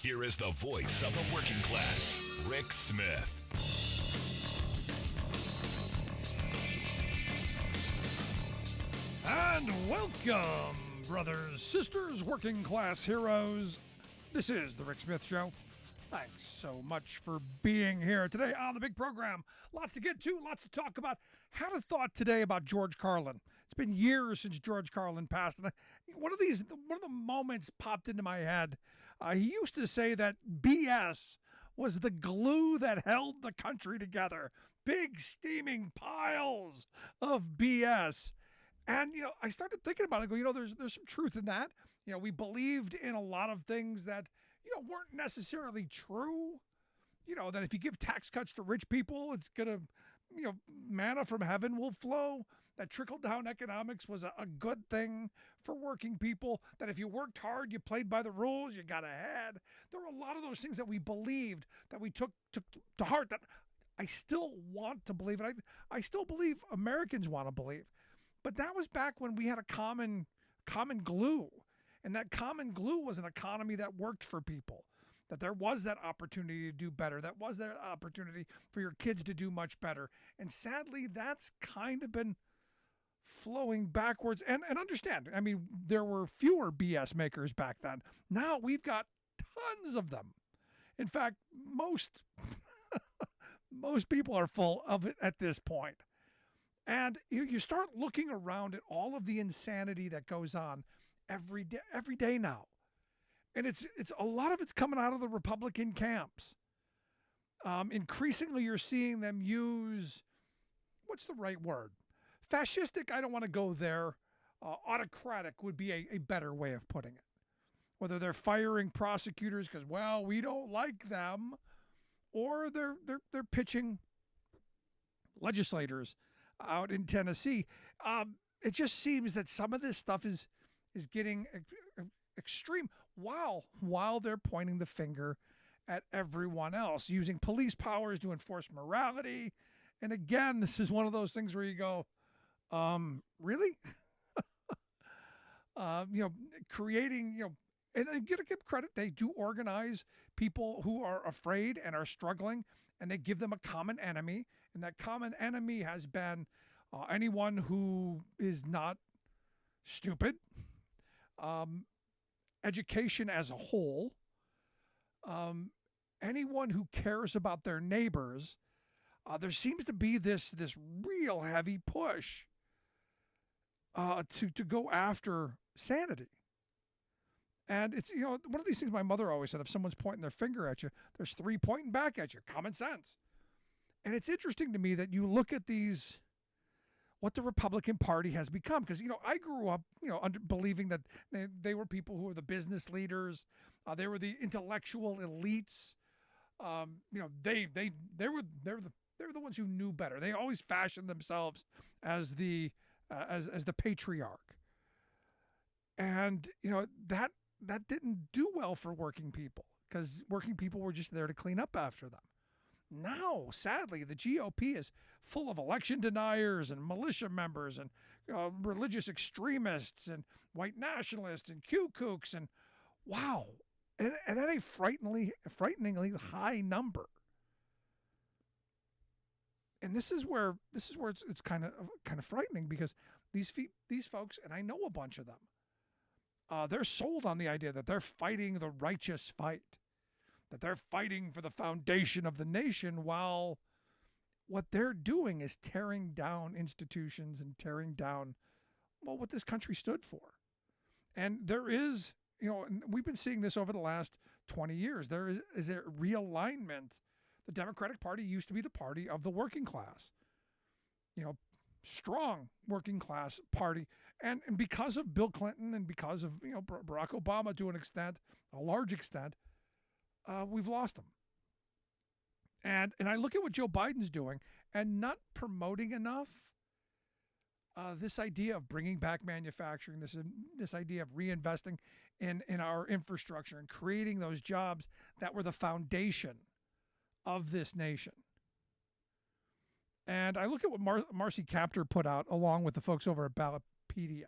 Here is the voice of the working class, Rick Smith. And welcome, brothers, sisters, working class heroes. This is the Rick Smith Show. Thanks so much for being here today on the big program. Lots to get to, lots to talk about. Had a thought today about George Carlin. It's been years since George Carlin passed, and one of the moments popped into my head. He used to say that BS was the glue that held the country together. Big steaming piles of BS. And, I started thinking about it. I go, there's some truth in that. We believed in a lot of things that, weren't necessarily true. That if you give tax cuts to rich people, it's going to, manna from heaven will flow. That trickle-down economics was a good thing for working people. That if you worked hard, you played by the rules, you got ahead. There were a lot of those things that we believed, that we took to heart, that I still want to believe. And I still believe Americans want to believe. But that was back when we had a common glue. And that common glue was an economy that worked for people. That there was that opportunity to do better. That was that opportunity for your kids to do much better. And sadly, that's kind of been flowing backwards. And understand, there were fewer BS makers back then. Now we've got tons of them. In fact, most people are full of it at this point. And you start looking around at all of the insanity that goes on every day now. And it's a lot of it's coming out of the Republican camps. Increasingly, you're seeing them use, what's the right word? Fascistic, I don't want to go there. Autocratic would be a better way of putting it. Whether they're firing prosecutors because, we don't like them, or they're pitching legislators out in Tennessee. It just seems that some of this stuff is getting extreme while they're pointing the finger at everyone else, using police powers to enforce morality. And again, this is one of those things where you go, really? Creating, and you got to give credit. They do organize people who are afraid and are struggling, and they give them a common enemy. And that common enemy has been anyone who is not stupid, education as a whole, anyone who cares about their neighbors. There seems to be this real heavy push to go after sanity. And it's, one of these things my mother always said, if someone's pointing their finger at you, there's three pointing back at you. Common sense. And it's interesting to me that you look at what the Republican Party has become. Because, I grew up, believing that they were people who were the business leaders. They were the intellectual elites. They're the ones who knew better. They always fashioned themselves as the patriarch. And, that didn't do well for working people, because working people were just there to clean up after them. Now, sadly, the GOP is full of election deniers and militia members and religious extremists and white nationalists and Q-kooks and and at a frighteningly high number. And this is where it's kind of frightening, because these folks, and I know a bunch of them, they're sold on the idea that they're fighting the righteous fight, that they're fighting for the foundation of the nation, while what they're doing is tearing down institutions and tearing down, what this country stood for. And there is, and we've been seeing this over the last 20 years, there is a realignment. The Democratic Party used to be the party of the working class, strong working class party. And because of Bill Clinton and because of, Barack Obama to a large extent, we've lost them. And I look at what Joe Biden's doing and not promoting enough this idea of bringing back manufacturing, this idea of reinvesting in our infrastructure and creating those jobs that were the foundation of this nation. And I look at what Marcy Kaptur put out along with the folks over at Ballotpedia.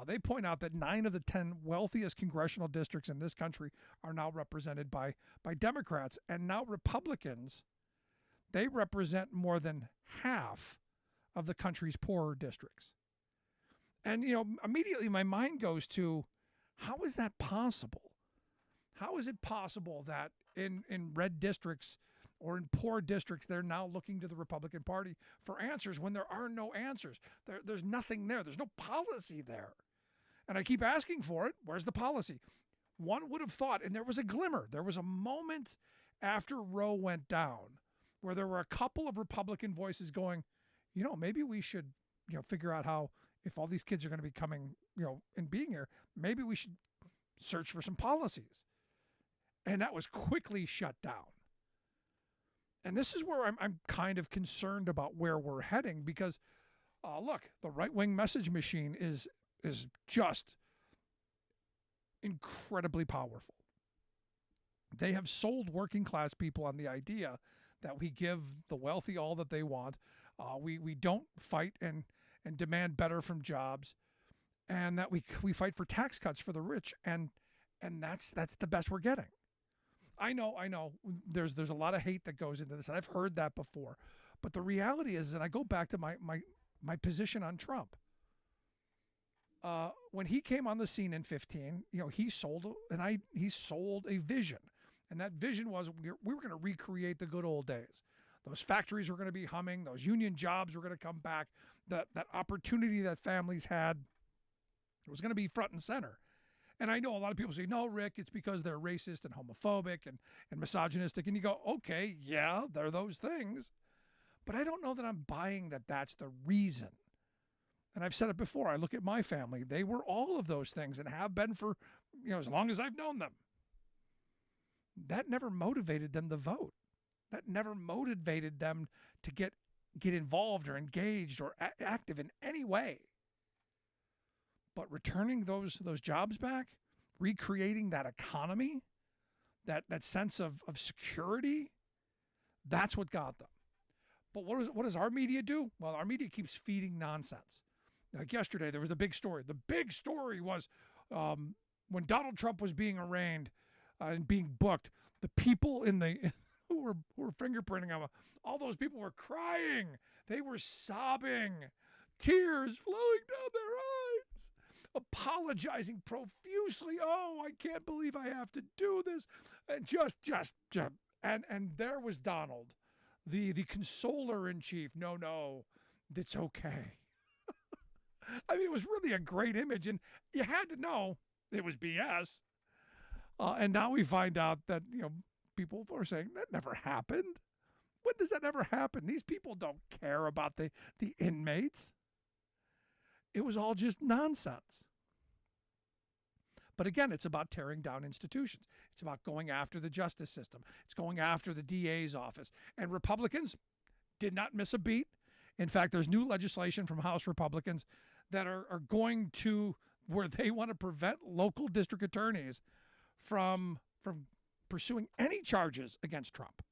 They point out that 9 of the 10 wealthiest congressional districts in this country are now represented by Democrats. And now Republicans, they represent more than half of the country's poorer districts. And, immediately my mind goes to, how is that possible? How is it possible that in red districts or in poor districts, they're now looking to the Republican Party for answers when there are no answers? There's nothing there. There's no policy there. And I keep asking for it. Where's the policy? One would have thought, and there was a glimmer, there was a moment after Roe went down where there were a couple of Republican voices going, maybe we should, figure out how, if all these kids are going to be coming, and being here, maybe we should search for some policies. And that was quickly shut down. And this is where I'm kind of concerned about where we're heading because, look, the right-wing message machine is just incredibly powerful. They have sold working class people on the idea that we give the wealthy all that they want. We don't fight and demand better from jobs, and that we fight for tax cuts for the rich, and that's the best we're getting. I know. There's a lot of hate that goes into this, and I've heard that before. But the reality is, and I go back to my position on Trump. When he came on the scene in 2015, he sold a vision, and that vision was we were going to recreate the good old days. Those factories were going to be humming. Those union jobs were going to come back. That opportunity that families had was going to be front and center. And I know a lot of people say, no, Rick, it's because they're racist and homophobic and misogynistic. And you go, okay, yeah, they're those things. But I don't know that I'm buying that that's the reason. And I've said it before. I look at my family. They were all of those things and have been for, as long as I've known them. That never motivated them to vote. That never motivated them to get involved or engaged or active in any way. But returning those jobs back, recreating that economy, that sense of security, that's what got them. But what does our media do? Well, our media keeps feeding nonsense. Like yesterday, there was the big story. The big story was when Donald Trump was being arraigned and being booked, the people who were fingerprinting him, all those people were crying. They were sobbing, tears flowing down their eyes, apologizing profusely. Oh, I can't believe I have to do this. And and there was Donald, the consoler in chief. No, it's okay. I mean, it was really a great image, and you had to know it was BS. And now we find out that, people are saying that never happened. When does that ever happen? These people don't care about the inmates. It was all just nonsense. But again, it's about tearing down institutions. It's about going after the justice system. It's going after the DA's office. And Republicans did not miss a beat. In fact, there's new legislation from House Republicans that are going to where they want to prevent local district attorneys from pursuing any charges against Trump.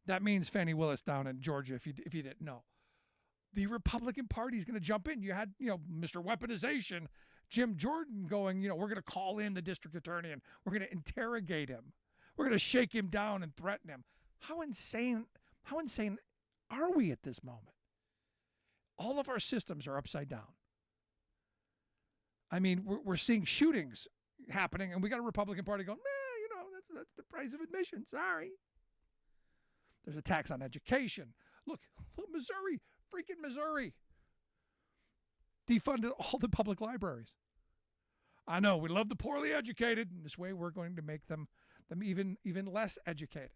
That means Fannie Willis down in Georgia, if you didn't know. The Republican Party is going to jump in. You had, Mr. Weaponization, Jim Jordan going, we're going to call in the district attorney and we're going to interrogate him. We're going to shake him down and threaten him. How insane are we at this moment? All of our systems are upside down. I mean, we're seeing shootings happening, and we got a Republican Party going, that's the price of admission. Sorry. There's a tax on education. Look, Missouri, freaking Missouri, defunded all the public libraries. I know, we love the poorly educated, and this way we're going to make them even less educated.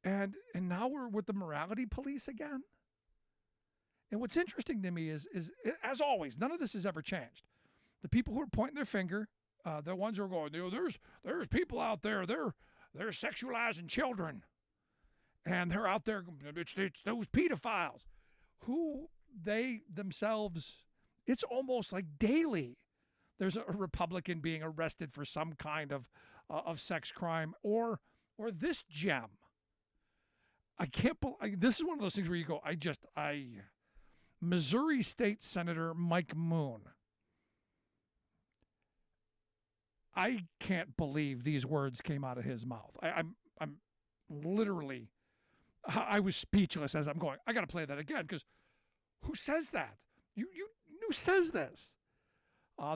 And now we're with the morality police again. And what's interesting to me is as always, none of this has ever changed. The people who are pointing their finger, the ones who are going, there's people out there, they're sexualizing children, and they're out there, it's those pedophiles, who they themselves, it's almost like daily there's a Republican being arrested for some kind of sex crime, or this gem. I can't believe, this is one of those things where you go, Missouri State Senator Mike Moon. I can't believe these words came out of his mouth. I'm literally, I was speechless as I'm going. I got to play that again because who says that? Who says this?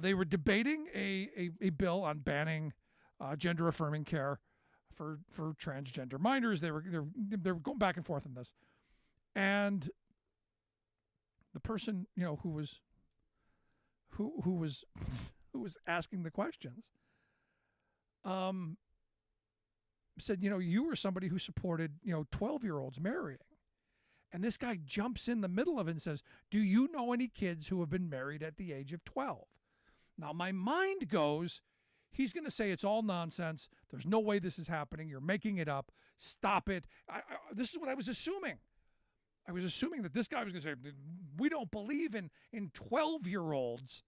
They were debating a bill on banning gender affirming care for transgender minors. They were going back and forth on this, and the person who was who was asking the questions said, you were somebody who supported 12-year-olds marrying, and this guy jumps in the middle of it and says, do you know any kids who have been married at the age of 12? Now my mind goes, he's going to say it's all nonsense. There's no way this is happening. You're making it up. Stop it. This is what I was assuming. I was assuming that this guy was going to say, we don't believe in 12-year-olds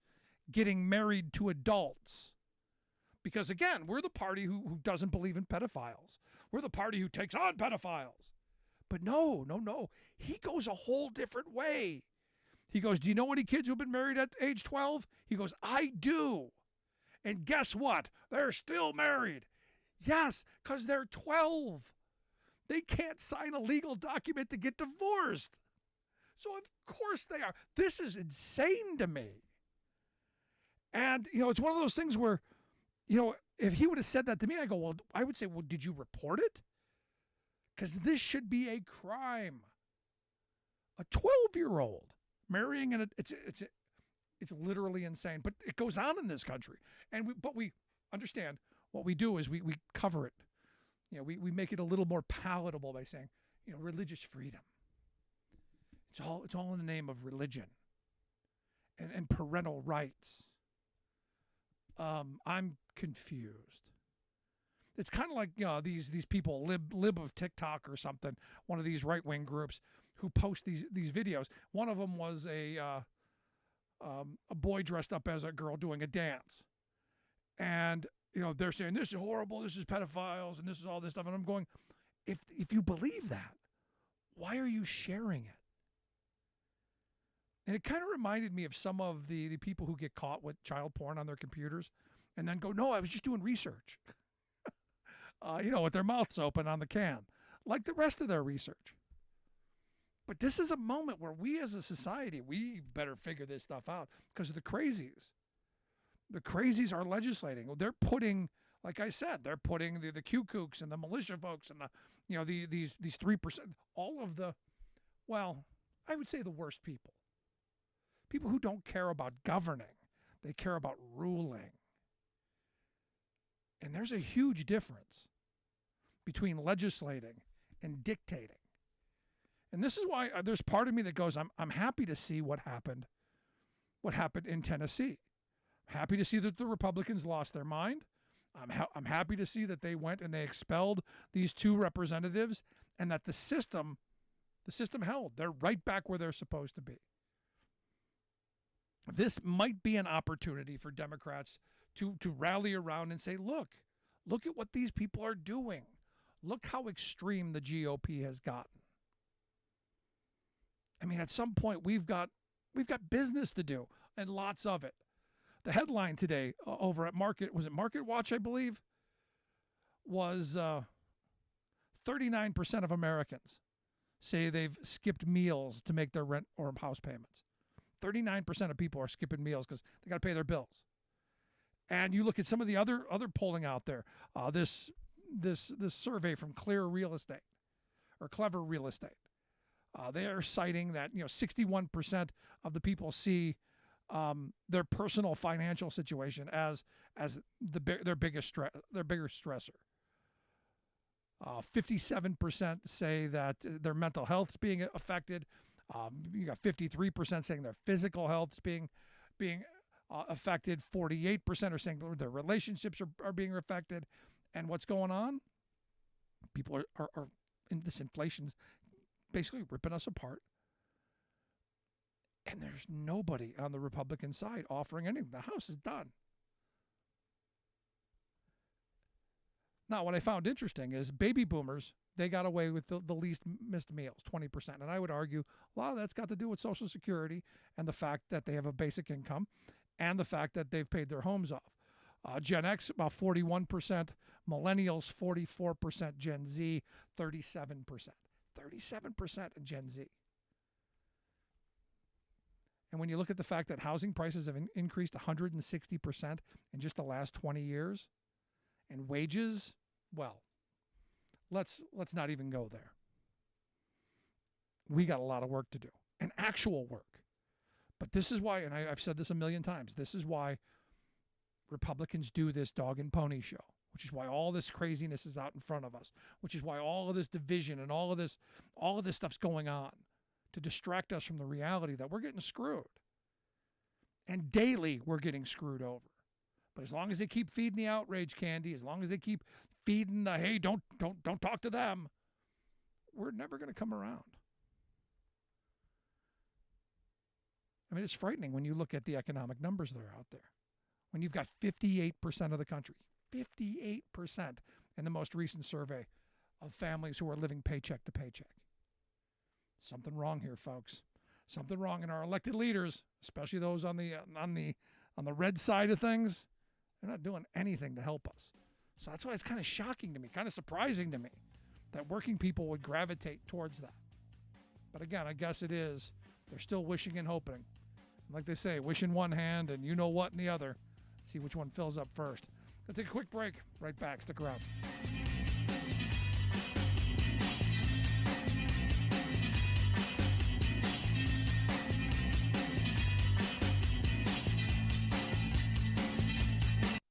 getting married to adults. Because, again, we're the party who doesn't believe in pedophiles. We're the party who takes on pedophiles. But no. He goes a whole different way. He goes, do you know any kids who have been married at age 12? He goes, I do. And guess what? They're still married. Yes, because they're 12. They can't sign a legal document to get divorced. So of course they are. This is insane to me. And, it's one of those things where, if he would have said that to me, I would say, well, did you report it? Because this should be a crime. A 12-year-old marrying, it's literally insane. But it goes on in this country. But we understand what we do is we cover it. We make it a little more palatable by saying, religious freedom. It's all in the name of religion and parental rights. I'm confused. It's kind of like these people, lib of TikTok or something, one of these right-wing groups who post these videos. One of them was a boy dressed up as a girl doing a dance, and they're saying this is horrible, this is pedophiles, and this is all this stuff. And I'm going, if you believe that, why are you sharing it? And it kind of reminded me of some of the people who get caught with child porn on their computers and then go, no, I was just doing research. With their mouths open on the can, like the rest of their research. But this is a moment where we as a society, we better figure this stuff out because of the crazies. The crazies are legislating. They're putting, like I said, they're putting the Q kooks and the militia folks and these 3%, all of the, well, I would say the worst people. People who don't care about governing. They care about ruling. And there's a huge difference between legislating and dictating. And this is why there's part of me that goes, I'm happy to see what happened in Tennessee. I'm happy to see that the Republicans lost their mind. I'm happy to see that they went and they expelled these two representatives and that the system held. They're right back where they're supposed to be. This might be an opportunity for Democrats to rally around and say, look at what these people are doing. Look how extreme the GOP has gotten. I mean, at some point we've got business to do, and lots of it. The headline today over at Market Watch, I believe, was 39% of Americans say they've skipped meals to make their rent or house payments. 39% of people are skipping meals because they got to pay their bills. And you look at some of the other polling out there. This survey from Clever Real Estate. They are citing that 61% of the people see their personal financial situation as their bigger stressor. 57% say that their mental health is being affected. You got 53% saying their physical health is being affected. 48% are saying their relationships are being affected. And what's going on? People are in this inflation's basically ripping us apart. And there's nobody on the Republican side offering anything. The House is done. Now, what I found interesting is baby boomers, they got away with the least missed meals, 20%. And I would argue a lot of that's got to do with Social Security and the fact that they have a basic income and the fact that they've paid their homes off. Gen X, about 41%. Millennials, 44%. Gen Z, 37%. 37% in Gen Z. And when you look at the fact that housing prices have increased 160% in just the last 20 years, and wages, well, let's not even go there. We got a lot of work to do, and actual work. But this is why, and I've said this a million times, this is why Republicans do this dog and pony show, which is why all this craziness is out in front of us, which is why all of this division and all of this stuff's going on to distract us from the reality that we're getting screwed. And daily we're getting screwed over. But as long as they keep feeding the outrage candy, as long as they keep feeding the, hey, don't talk to them, we're never going to come around. I mean, it's frightening when you look at the economic numbers that are out there. When you've got 58% of the country, 58% in the most recent survey of families who are living paycheck to paycheck. Something wrong here, folks. Something wrong in our elected leaders, especially those on the red side of things. They're not doing anything to help us. So that's why it's kind of shocking to me, kind of surprising to me that working people would gravitate towards that. But again, I guess it is. They're still wishing and hoping. Like they say, wish in one hand and you know what in the other. See which one fills up first. Gonna take a quick break. Right back. Stick around.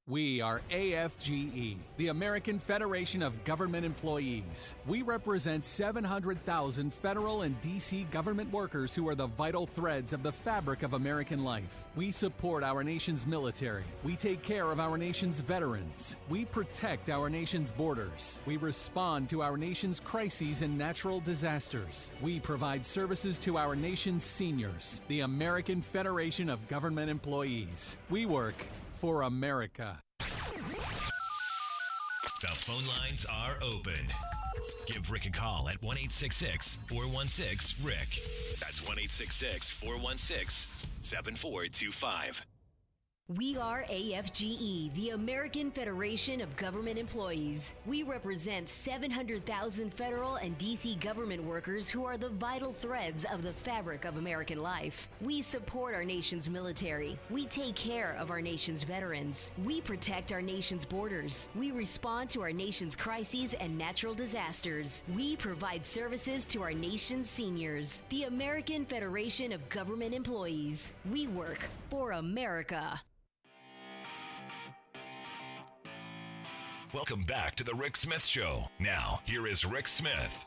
We are AFGE, the American Federation of Government Employees. We represent 700,000 federal and D.C. government workers who are the vital threads of the fabric of American life. We support our nation's military. We take care of our nation's veterans. We protect our nation's borders. We respond to our nation's crises and natural disasters. We provide services to our nation's seniors. The American Federation of Government Employees. We work for America. The phone lines are open. Give Rick a call at 1-866-416-RICK. That's 1-866-416-7425. We are AFGE, the American Federation of Government Employees. We represent 700,000 federal and D.C. government workers who are the vital threads of the fabric of American life. We support our nation's military. We take care of our nation's veterans. We protect our nation's borders. We respond to our nation's crises and natural disasters. We provide services to our nation's seniors. The American Federation of Government Employees. We work for America. Welcome back to the Rick Smith Show. Now, here is Rick Smith.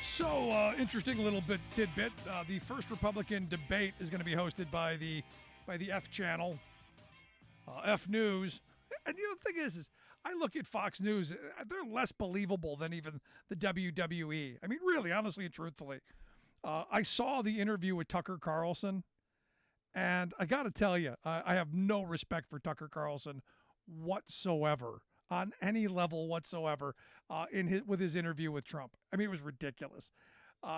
So, interesting little tidbit. The first Republican debate is going to be hosted by the F channel, F News. And the thing is I look at Fox News, they're less believable than even the WWE. I mean, really, honestly and truthfully. I saw the interview with Tucker Carlson. And I got to tell you, I have no respect for Tucker Carlson whatsoever, on any level whatsoever, with his interview with Trump. I mean, it was ridiculous,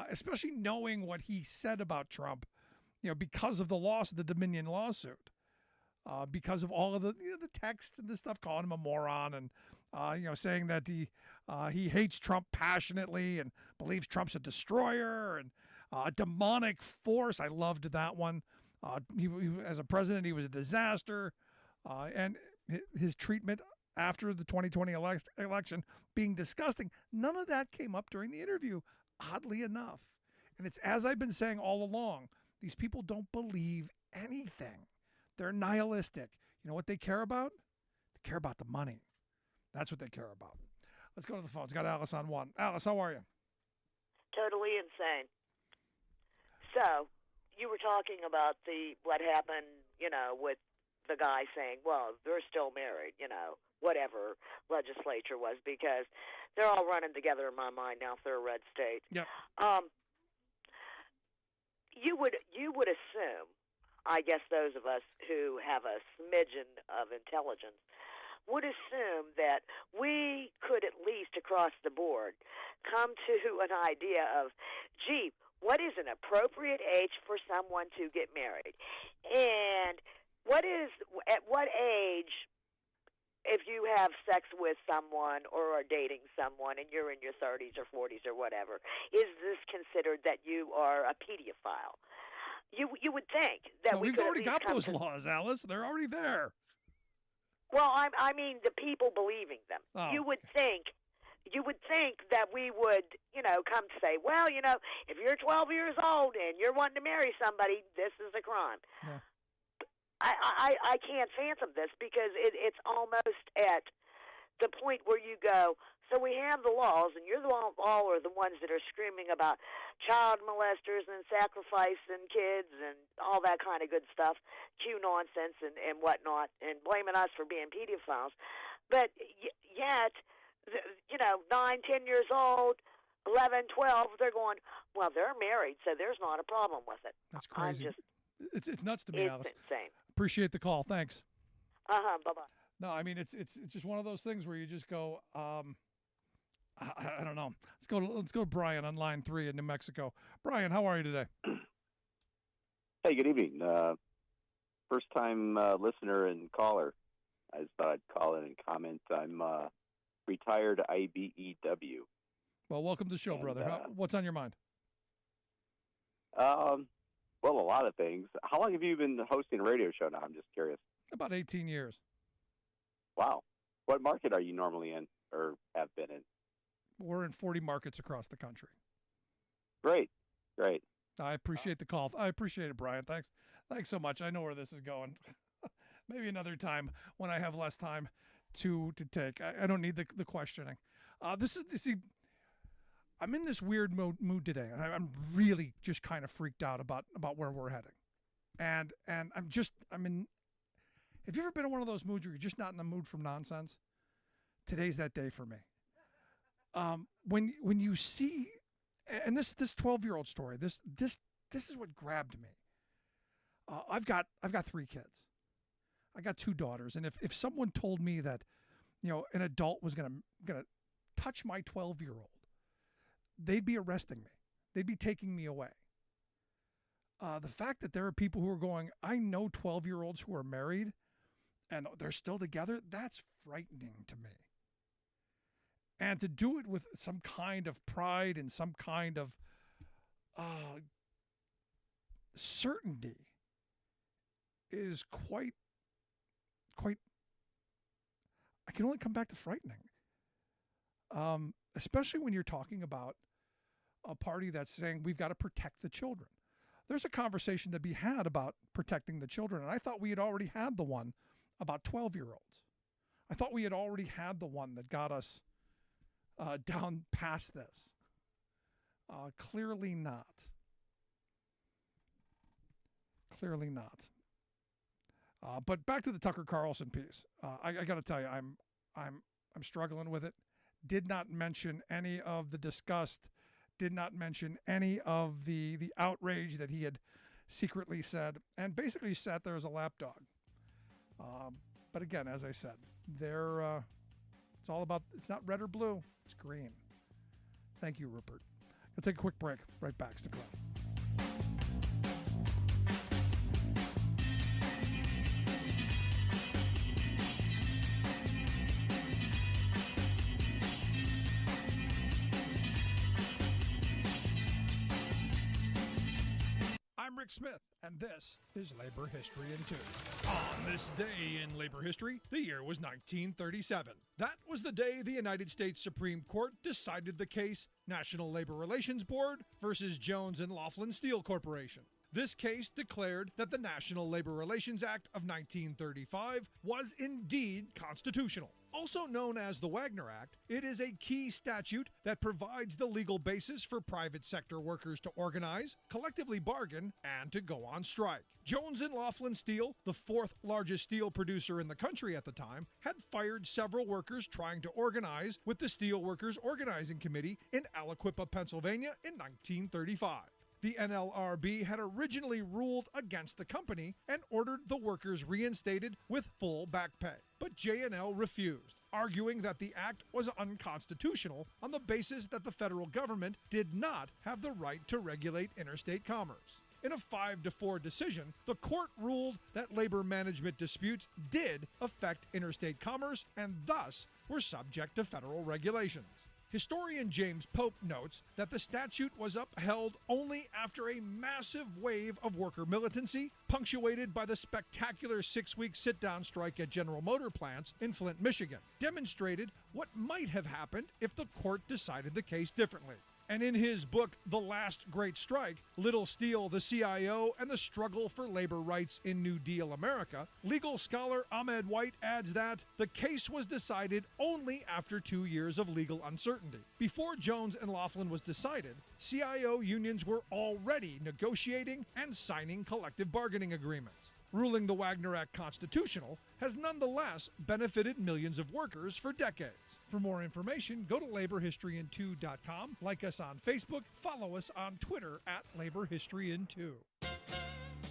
especially knowing what he said about Trump, because of the loss of the Dominion lawsuit, because of all of the texts and this stuff, calling him a moron and, saying that he hates Trump passionately and believes Trump's a destroyer and a demonic force. I loved that one. He, as a president, he was a disaster, and his treatment after the 2020 election being disgusting. None of that came up during the interview, oddly enough. And it's as I've been saying all along, these people don't believe anything. They're nihilistic. You know what they care about? They care about the money. That's what they care about. Let's go to the phones. Got Alice on one. Alice, how are you? Totally insane. So, you were talking about what happened, with the guy saying, well, they're still married, whatever legislature was, because they're all running together in my mind now if they're a red state. Yep. You would assume, I guess those of us who have a smidgen of intelligence would assume that we could at least across the board come to an idea of, gee, what is an appropriate age for someone to get married? And at what age, if you have sex with someone or are dating someone and you're in your 30s or 40s or whatever, is this considered that you are a pedophile? You would think that we've already got those laws, Alice. They're already there. Well, I mean the people believing them. Oh. You would think that we would, come to say, well, if you're 12 years old and you're wanting to marry somebody, this is a crime. Yeah. I can't fathom this because it's almost at the point where you go, so we have the laws, and you're all are the ones that are screaming about child molesters and sacrificing kids and all that kind of good stuff, Q nonsense and whatnot, and blaming us for being pedophiles. But yet, 9, 10 years old, 11, 12, they're going, well, they're married, so there's not a problem with it. That's crazy. It's nuts to me, Alice. It's insane. Appreciate the call. Thanks. Bye-bye. No, I mean, it's just one of those things where you just go, I don't know. Let's go to Brian on line 3 in New Mexico. Brian, how are you today? Hey, good evening. First time listener and caller. I just thought I'd call in and comment. I'm retired IBEW. Well, welcome to the show, brother. What's on your mind? Well, a lot of things. How long have you been hosting a radio show now? I'm just curious. About 18 years. Wow. What market are you normally in or have been in? We're in 40 markets across the country. Great. I appreciate the call. I appreciate it, Brian. Thanks so much. I know where this is going. Maybe another time when I have less time to take. I don't need the questioning. I'm in this weird mood today, and I'm really just kind of freaked out about where we're heading. And I'm in. Have you ever been in one of those moods where you're just not in the mood for nonsense? Today's that day for me. When you see, and this 12-year-old story, this is what grabbed me. I've got 3 kids. I got 2 daughters, and if someone told me that, an adult was gonna touch my 12-year-old, they'd be arresting me. They'd be taking me away. The fact that there are people who are going, I know 12-year-olds who are married and they're still together, that's frightening to me. And to do it with some kind of pride and some kind of certainty is quite, I can only come back to frightening. Especially when you're talking about a party that's saying we've got to protect the children. There's a conversation to be had about protecting the children, and I thought we had already had the one about 12-year-olds. I thought we had already had the one that got us down past this. Clearly not. Clearly not. But back to the Tucker Carlson piece. I got to tell you, I'm struggling with it. Did not mention any of the disgust. Did not mention any of the outrage that he had secretly said, and basically sat there as a lapdog. But again, as I said, it's all about, it's not red or blue, it's green. Thank you, Rupert. We'll take a quick break. Right back. Stick around. I'm Rick Smith, and this is Labor History in 2. On this day in labor history, the year was 1937. That was the day the United States Supreme Court decided the case National Labor Relations Board versus Jones and Laughlin Steel Corporation. This case declared that the National Labor Relations Act of 1935 was indeed constitutional. Also known as the Wagner Act, it is a key statute that provides the legal basis for private sector workers to organize, collectively bargain, and to go on strike. Jones and Laughlin Steel, the 4th largest steel producer in the country at the time, had fired several workers trying to organize with the Steel Workers Organizing Committee in Aliquippa, Pennsylvania in 1935. The NLRB had originally ruled against the company and ordered the workers reinstated with full back pay. But J&L refused, arguing that the act was unconstitutional on the basis that the federal government did not have the right to regulate interstate commerce. In a 5-4 decision, the court ruled that labor management disputes did affect interstate commerce and thus were subject to federal regulations. Historian James Pope notes that the statute was upheld only after a massive wave of worker militancy, punctuated by the spectacular 6-week sit-down strike at General Motor plants in Flint, Michigan, demonstrated what might have happened if the court decided the case differently. And in his book, The Last Great Strike, Little Steel, the CIO, and the Struggle for Labor Rights in New Deal America, legal scholar Ahmed White adds that the case was decided only after 2 years of legal uncertainty. Before Jones and Laughlin was decided, CIO unions were already negotiating and signing collective bargaining agreements. Ruling the Wagner Act constitutional has nonetheless benefited millions of workers for decades. For more information, go to laborhistoryin2.com, like us on Facebook, follow us on Twitter at laborhistoryin2.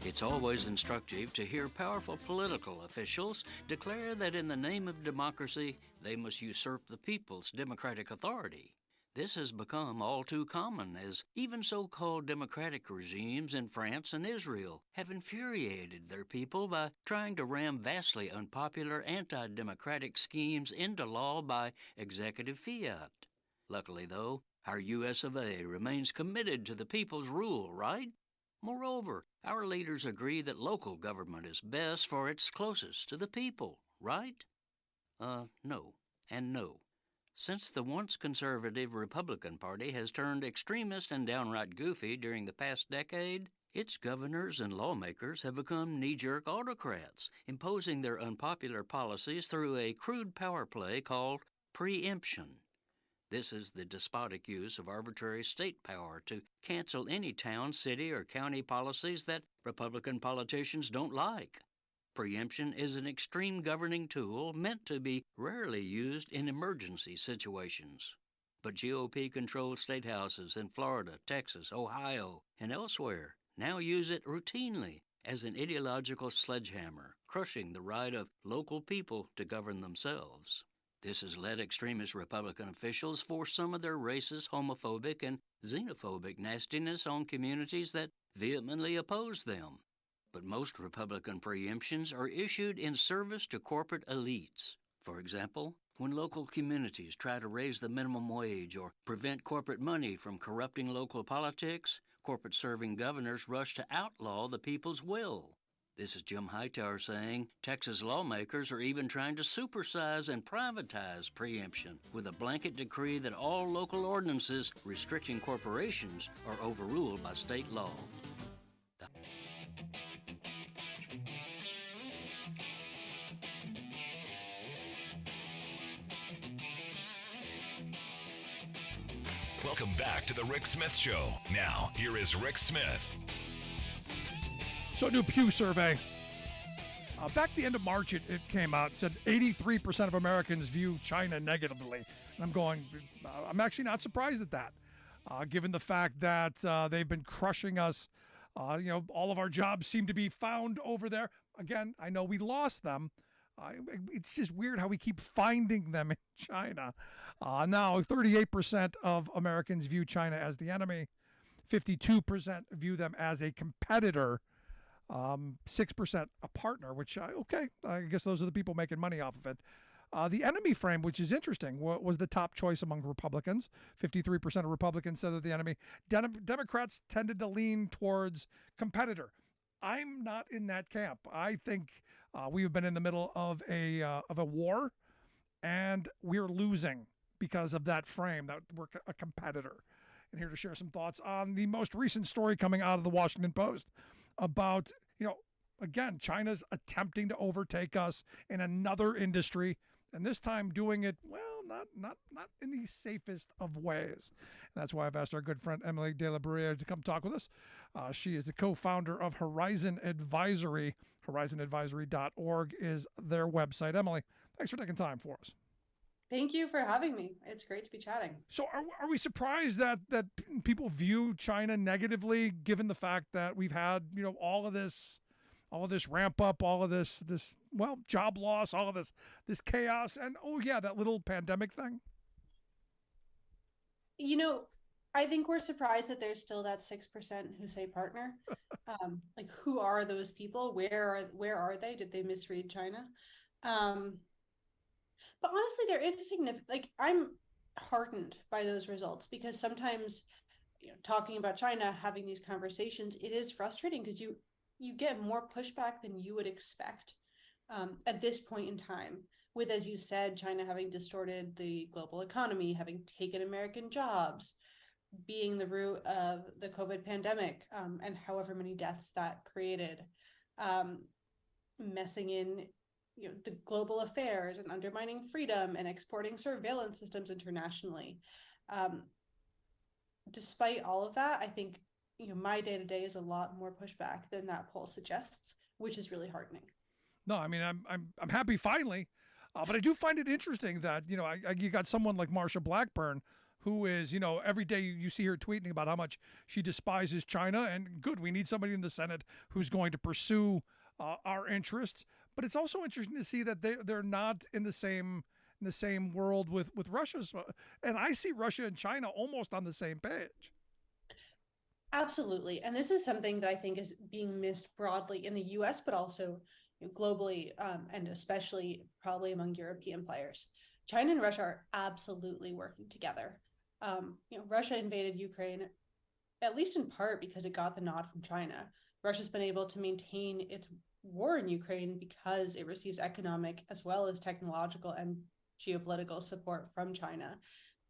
It's always instructive to hear powerful political officials declare that in the name of democracy, they must usurp the people's democratic authority. This has become all too common, as even so-called democratic regimes in France and Israel have infuriated their people by trying to ram vastly unpopular anti-democratic schemes into law by executive fiat. Luckily, though, our U.S. of A. remains committed to the people's rule, right? Moreover, our leaders agree that local government is best for it's closest to the people, right? No, and no. Since the once conservative Republican Party has turned extremist and downright goofy during the past decade, its governors and lawmakers have become knee-jerk autocrats, imposing their unpopular policies through a crude power play called preemption. This is the despotic use of arbitrary state power to cancel any town, city, or county policies that Republican politicians don't like. Preemption is an extreme governing tool meant to be rarely used in emergency situations. But GOP-controlled state houses in Florida, Texas, Ohio, and elsewhere now use it routinely as an ideological sledgehammer, crushing the right of local people to govern themselves. This has led extremist Republican officials force some of their racist, homophobic, and xenophobic nastiness on communities that vehemently oppose them. But most Republican preemptions are issued in service to corporate elites. For example, when local communities try to raise the minimum wage or prevent corporate money from corrupting local politics, corporate-serving governors rush to outlaw the people's will. This is Jim Hightower saying Texas lawmakers are even trying to supersize and privatize preemption with a blanket decree that all local ordinances restricting corporations are overruled by state law. Welcome back to the Rick Smith Show. Now, here is Rick Smith. So, a new Pew survey. Back at the end of March, it came out. It said 83% of Americans view China negatively. And I'm going, I'm actually not surprised at that, given the fact that they've been crushing us. All of our jobs seem to be found over there. Again, I know we lost them. It's just weird how we keep finding them in China. Now, 38% of Americans view China as the enemy. 52% view them as a competitor. 6% a partner, which, I guess those are the people making money off of it. The enemy frame, which is interesting, was the top choice among Republicans. 53% of Republicans said that the enemy. Democrats tended to lean towards competitor. I'm not in that camp. I think we have been in the middle of a war, and we're losing because of that frame, that we're a competitor. And here to share some thoughts on the most recent story coming out of the Washington Post about, again, China's attempting to overtake us in another industry, and this time doing it, well, not in the safest of ways. And that's why I've asked our good friend Emily De La Brea to come talk with us. She is the co-founder of Horizon Advisory. HorizonAdvisory.org is their website. Emily, thanks for taking time for us. Thank you for having me. It's great to be chatting. So are we surprised that people view China negatively, given the fact that we've had, all of this ramp up, all of this job loss, all of this chaos, and that little pandemic thing? I think we're surprised that there's still that 6% who say partner. Like, who are those people? Where are they? Did they misread China? But honestly, there is a significant, I'm heartened by those results, because sometimes, talking about China, having these conversations, it is frustrating because you get more pushback than you would expect at this point in time, with, as you said, China having distorted the global economy, having taken American jobs, being the root of the COVID pandemic, and however many deaths that created, messing in the global affairs and undermining freedom and exporting surveillance systems internationally. Despite all of that, I think my day-to-day is a lot more pushback than that poll suggests, which is really heartening. No, I mean, I'm happy finally, but I do find it interesting that you got someone like Marsha Blackburn, who is, every day you see her tweeting about how much she despises China, and good, we need somebody in the Senate who's going to pursue our interests. But it's also interesting to see that they're not in the same world with Russia, and I see Russia and China almost on the same page. Absolutely, and this is something that I think is being missed broadly in the U.S., but also globally, and especially probably among European players. China and Russia are absolutely working together. Russia invaded Ukraine, at least in part because it got the nod from China. Russia's been able to maintain its war in Ukraine because it receives economic as well as technological and geopolitical support from China.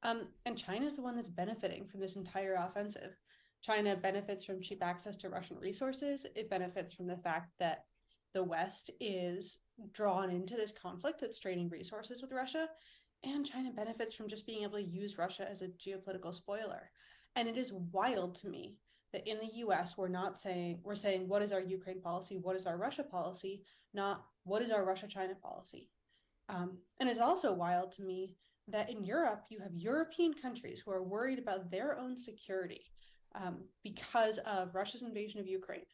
And China is the one that's benefiting from this entire offensive. China benefits from cheap access to Russian resources. It benefits from the fact that the West is drawn into this conflict that's straining resources with Russia. And China benefits from just being able to use Russia as a geopolitical spoiler. And it is wild to me that in the US, we're saying, what is our Ukraine policy? What is our Russia policy? Not what is our Russia-China policy? And it's also wild to me that in Europe, you have European countries who are worried about their own security because of Russia's invasion of Ukraine,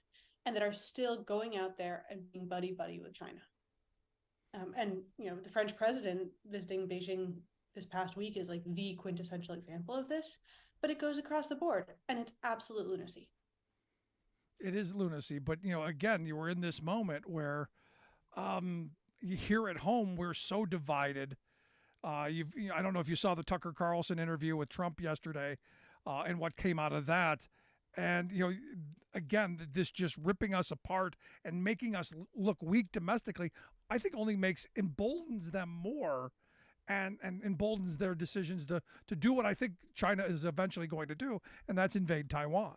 and that are still going out there and being buddy-buddy with China. And the French president visiting Beijing this past week is like the quintessential example of this, but it goes across the board, and it's absolute lunacy. It is lunacy, but again, you were in this moment where here at home we're so divided. I don't know if you saw the Tucker Carlson interview with Trump yesterday, and what came out of that. And, again, this just ripping us apart and making us look weak domestically, I think only emboldens them more and emboldens their decisions to do what I think China is eventually going to do, and that's invade Taiwan.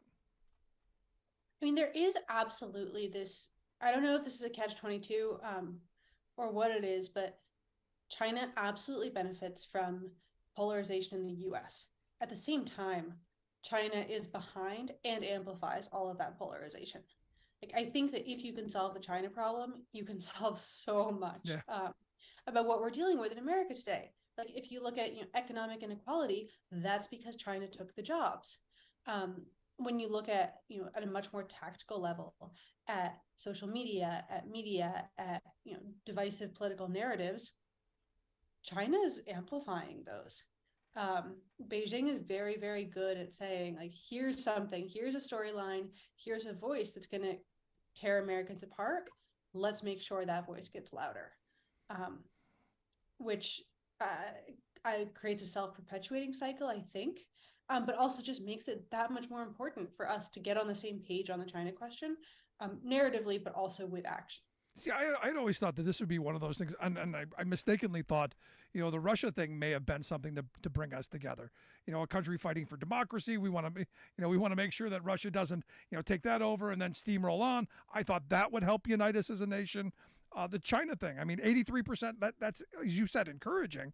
I mean, there is absolutely this, I don't know if this is a catch-22 or what it is, but China absolutely benefits from polarization in the US. At the same time, China is behind and amplifies all of that polarization. I think that if you can solve the China problem, you can solve so much about what we're dealing with in America today. If you look at economic inequality, that's because China took the jobs. When you look at at a much more tactical level at social media, at divisive political narratives, China is amplifying those. Beijing is very, very good at saying, here's something, here's a storyline, here's a voice that's going to tear Americans apart. Let's make sure that voice gets louder, which creates a self-perpetuating cycle, I think, but also just makes it that much more important for us to get on the same page on the China question, narratively, but also with action. See, I'd always thought that this would be one of those things, and I mistakenly thought, the Russia thing may have been something to bring us together. A country fighting for democracy. We want to make sure that Russia doesn't, take that over and then steamroll on. I thought that would help unite us as a nation. The China thing, 83%, that's, as you said, encouraging.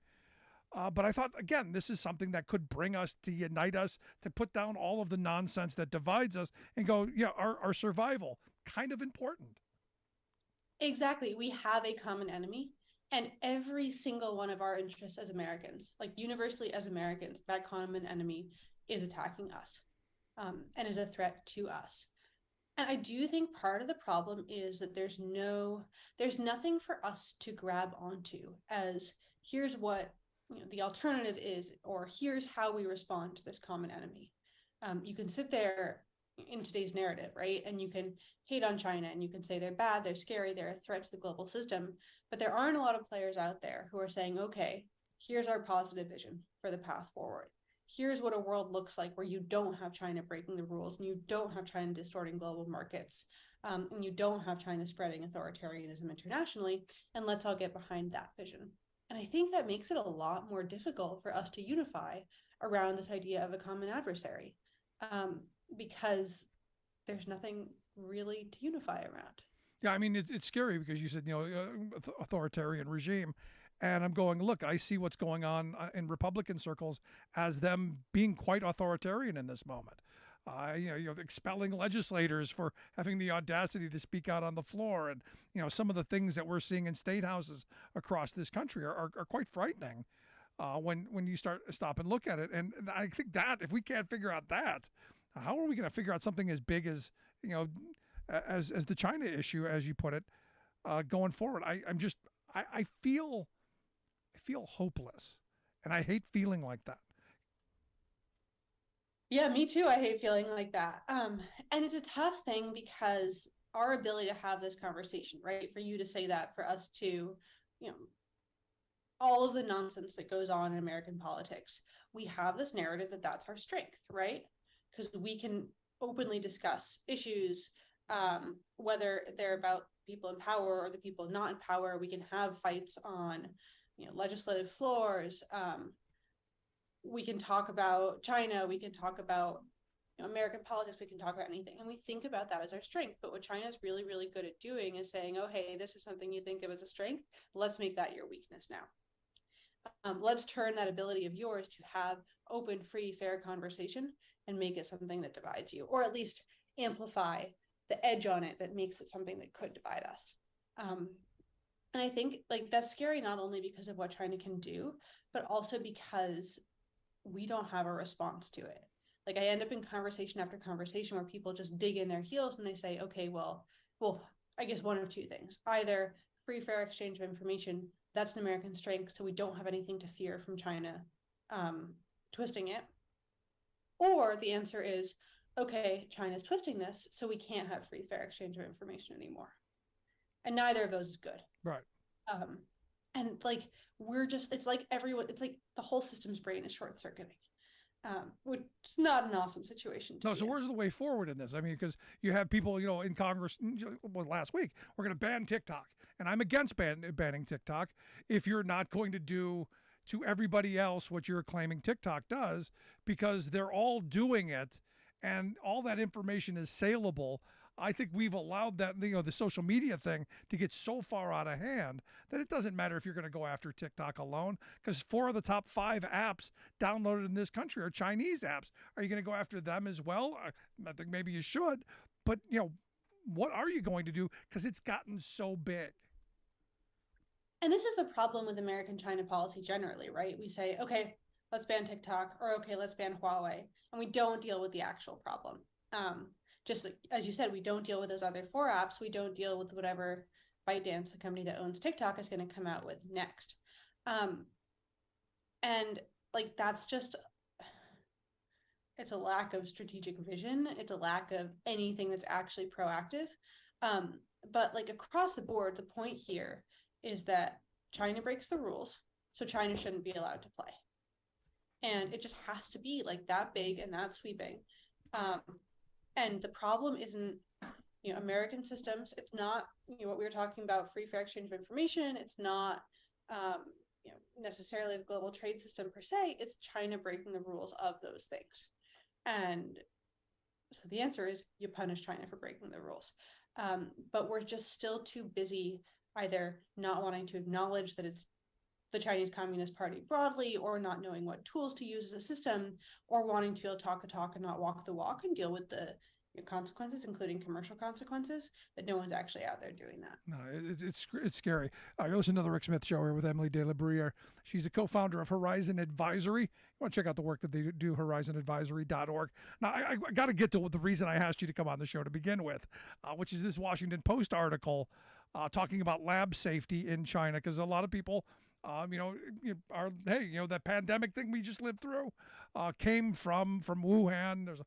But I thought, again, this is something that could bring us, to unite us, to put down all of the nonsense that divides us and go, our survival, kind of important. Exactly. We have a common enemy, And every single one of our interests as Americans, like universally as Americans, that common enemy is attacking us, and is a threat to us. And I do think part of the problem is that there's nothing for us to grab onto as here's what the alternative is, or here's how we respond to this common enemy. You can sit there in today's narrative, right? And you can hate on China and you can say they're bad, they're scary, they're a threat to the global system. But there aren't a lot of players out there who are saying, okay, here's our positive vision for the path forward. Here's what a world looks like where you don't have China breaking the rules and you don't have China distorting global markets, and you don't have China spreading authoritarianism internationally. And let's all get behind that vision. And I think that makes it a lot more difficult for us to unify around this idea of a common adversary, because there's nothing really to unify around. Yeah, I mean, it's scary because you said, authoritarian regime. And I'm going, look, I see what's going on in Republican circles as them being quite authoritarian in this moment. Expelling legislators for having the audacity to speak out on the floor. And, some of the things that we're seeing in state houses across this country are quite frightening when you stop and look at it. And I think that if we can't figure out that, how are we going to figure out something as big as, as the China issue, as you put it, going forward? I feel hopeless, and I hate feeling like that. Yeah, me too. I hate feeling like that. And it's a tough thing because our ability to have this conversation, right? For you to say that, for us to, all of the nonsense that goes on in American politics, we have this narrative that that's our strength, right? Because we can openly discuss issues, whether they're about people in power or the people not in power. We can have fights on legislative floors. We can talk about China. We can talk about American politics. We can talk about anything. And we think about that as our strength. But what China is really, really good at doing is saying, oh, hey, this is something you think of as a strength. Let's make that your weakness now. Let's turn that ability of yours to have open, free, fair conversation and make it something that divides you, or at least amplify the edge on it that makes it something that could divide us. And I think that's scary, not only because of what China can do, but also because we don't have a response to it. I end up in conversation after conversation where people just dig in their heels and they say, okay, well, I guess one of two things. Either free, fair exchange of information, that's an American strength, so we don't have anything to fear from China twisting it. Or the answer is, okay, China's twisting this, so we can't have free, fair exchange of information anymore. And neither of those is good. Right. And it's like everyone, it's like the whole system's brain is short circuiting, which is not an awesome situation. No, so where's the way forward in this? I mean, because you have people, in Congress, last week, we're going to ban TikTok. And I'm against banning TikTok if you're not going to do to everybody else what you're claiming TikTok does, because they're all doing it and all that information is saleable. I think we've allowed that, the social media thing to get so far out of hand that it doesn't matter if you're going to go after TikTok alone, because 4 of the top 5 apps downloaded in this country are Chinese apps. Are you going to go after them as well? I think maybe you should, but what are you going to do? Because it's gotten so big. And this is the problem with American China policy generally, right? We say, okay, let's ban TikTok, or okay, let's ban Huawei, and we don't deal with the actual problem. Just as you said, we don't deal with those other 4 apps. We don't deal with whatever ByteDance, the company that owns TikTok, is going to come out with next. And that's just, it's a lack of strategic vision. It's a lack of anything that's actually proactive. But across the board, the point here is that China breaks the rules, so China shouldn't be allowed to play. And it just has to be that big and that sweeping. And the problem isn't, American systems. It's not, what we were talking about, free, fair exchange of information. It's not, necessarily the global trade system per se. It's China breaking the rules of those things. And so the answer is you punish China for breaking the rules. But we're just still too busy either not wanting to acknowledge that it's the Chinese Communist Party broadly, or not knowing what tools to use as a system, or wanting to be able to talk the talk and not walk the walk and deal with the consequences, including commercial consequences, that no one's actually out there doing that. No, it's scary. You're listening to the Rick Smith Show here with Emily De La Bruyere. She's a co-founder of Horizon Advisory. You want to check out the work that they do, horizonadvisory.org. Now, I got to get to the reason I asked you to come on the show to begin with, which is this Washington Post article talking about lab safety in China, because a lot of people, that pandemic thing we just lived through came from Wuhan.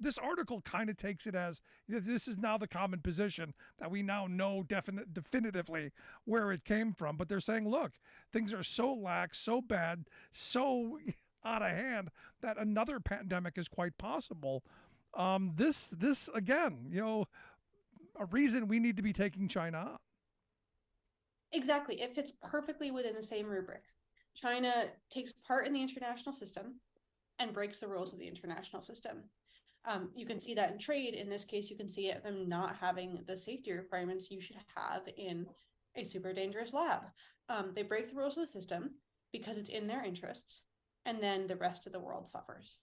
This article kind of takes it as this is now the common position that we now know definitively where it came from. But they're saying, look, things are so lax, so bad, so out of hand that another pandemic is quite possible. This again, a reason we need to be taking China out. Exactly. It fits perfectly within the same rubric. China takes part in the international system and breaks the rules of the international system. You can see that in trade. In this case, you can see it them not having the safety requirements you should have in a super dangerous lab. They break the rules of the system because it's in their interests, and then the rest of the world suffers.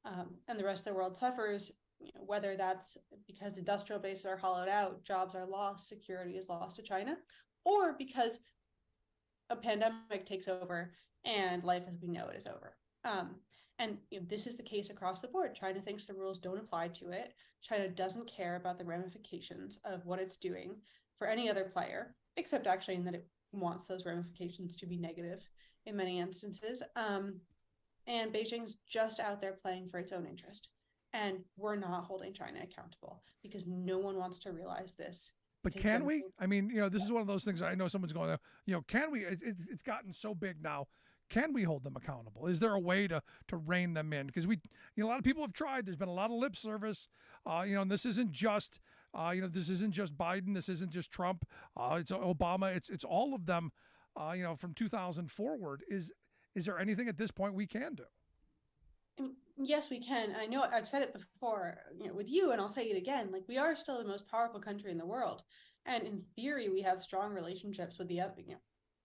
And the rest of the world suffers, whether that's because industrial bases are hollowed out, jobs are lost, security is lost to China, or because a pandemic takes over and life as we know it is over. And this is the case across the board. China thinks the rules don't apply to it. China doesn't care about the ramifications of what it's doing for any other player, except actually in that it wants those ramifications to be negative in many instances. And Beijing's just out there playing for its own interest. And we're not holding China accountable because no one wants to realize this. But can we? I mean, this is one of those things I know someone's going to, can we? It's gotten so big now. Can we hold them accountable? Is there a way to rein them in? Because a lot of people have tried. There's been a lot of lip service. And this isn't just, this isn't just Biden. This isn't just Trump. It's Obama. It's all of them. From 2000 forward. Is there anything at this point we can do? I mean, yes, we can. And I know I've said it before, with you, and I'll say it again. Like, we are still the most powerful country in the world, and in theory, we have strong relationships with the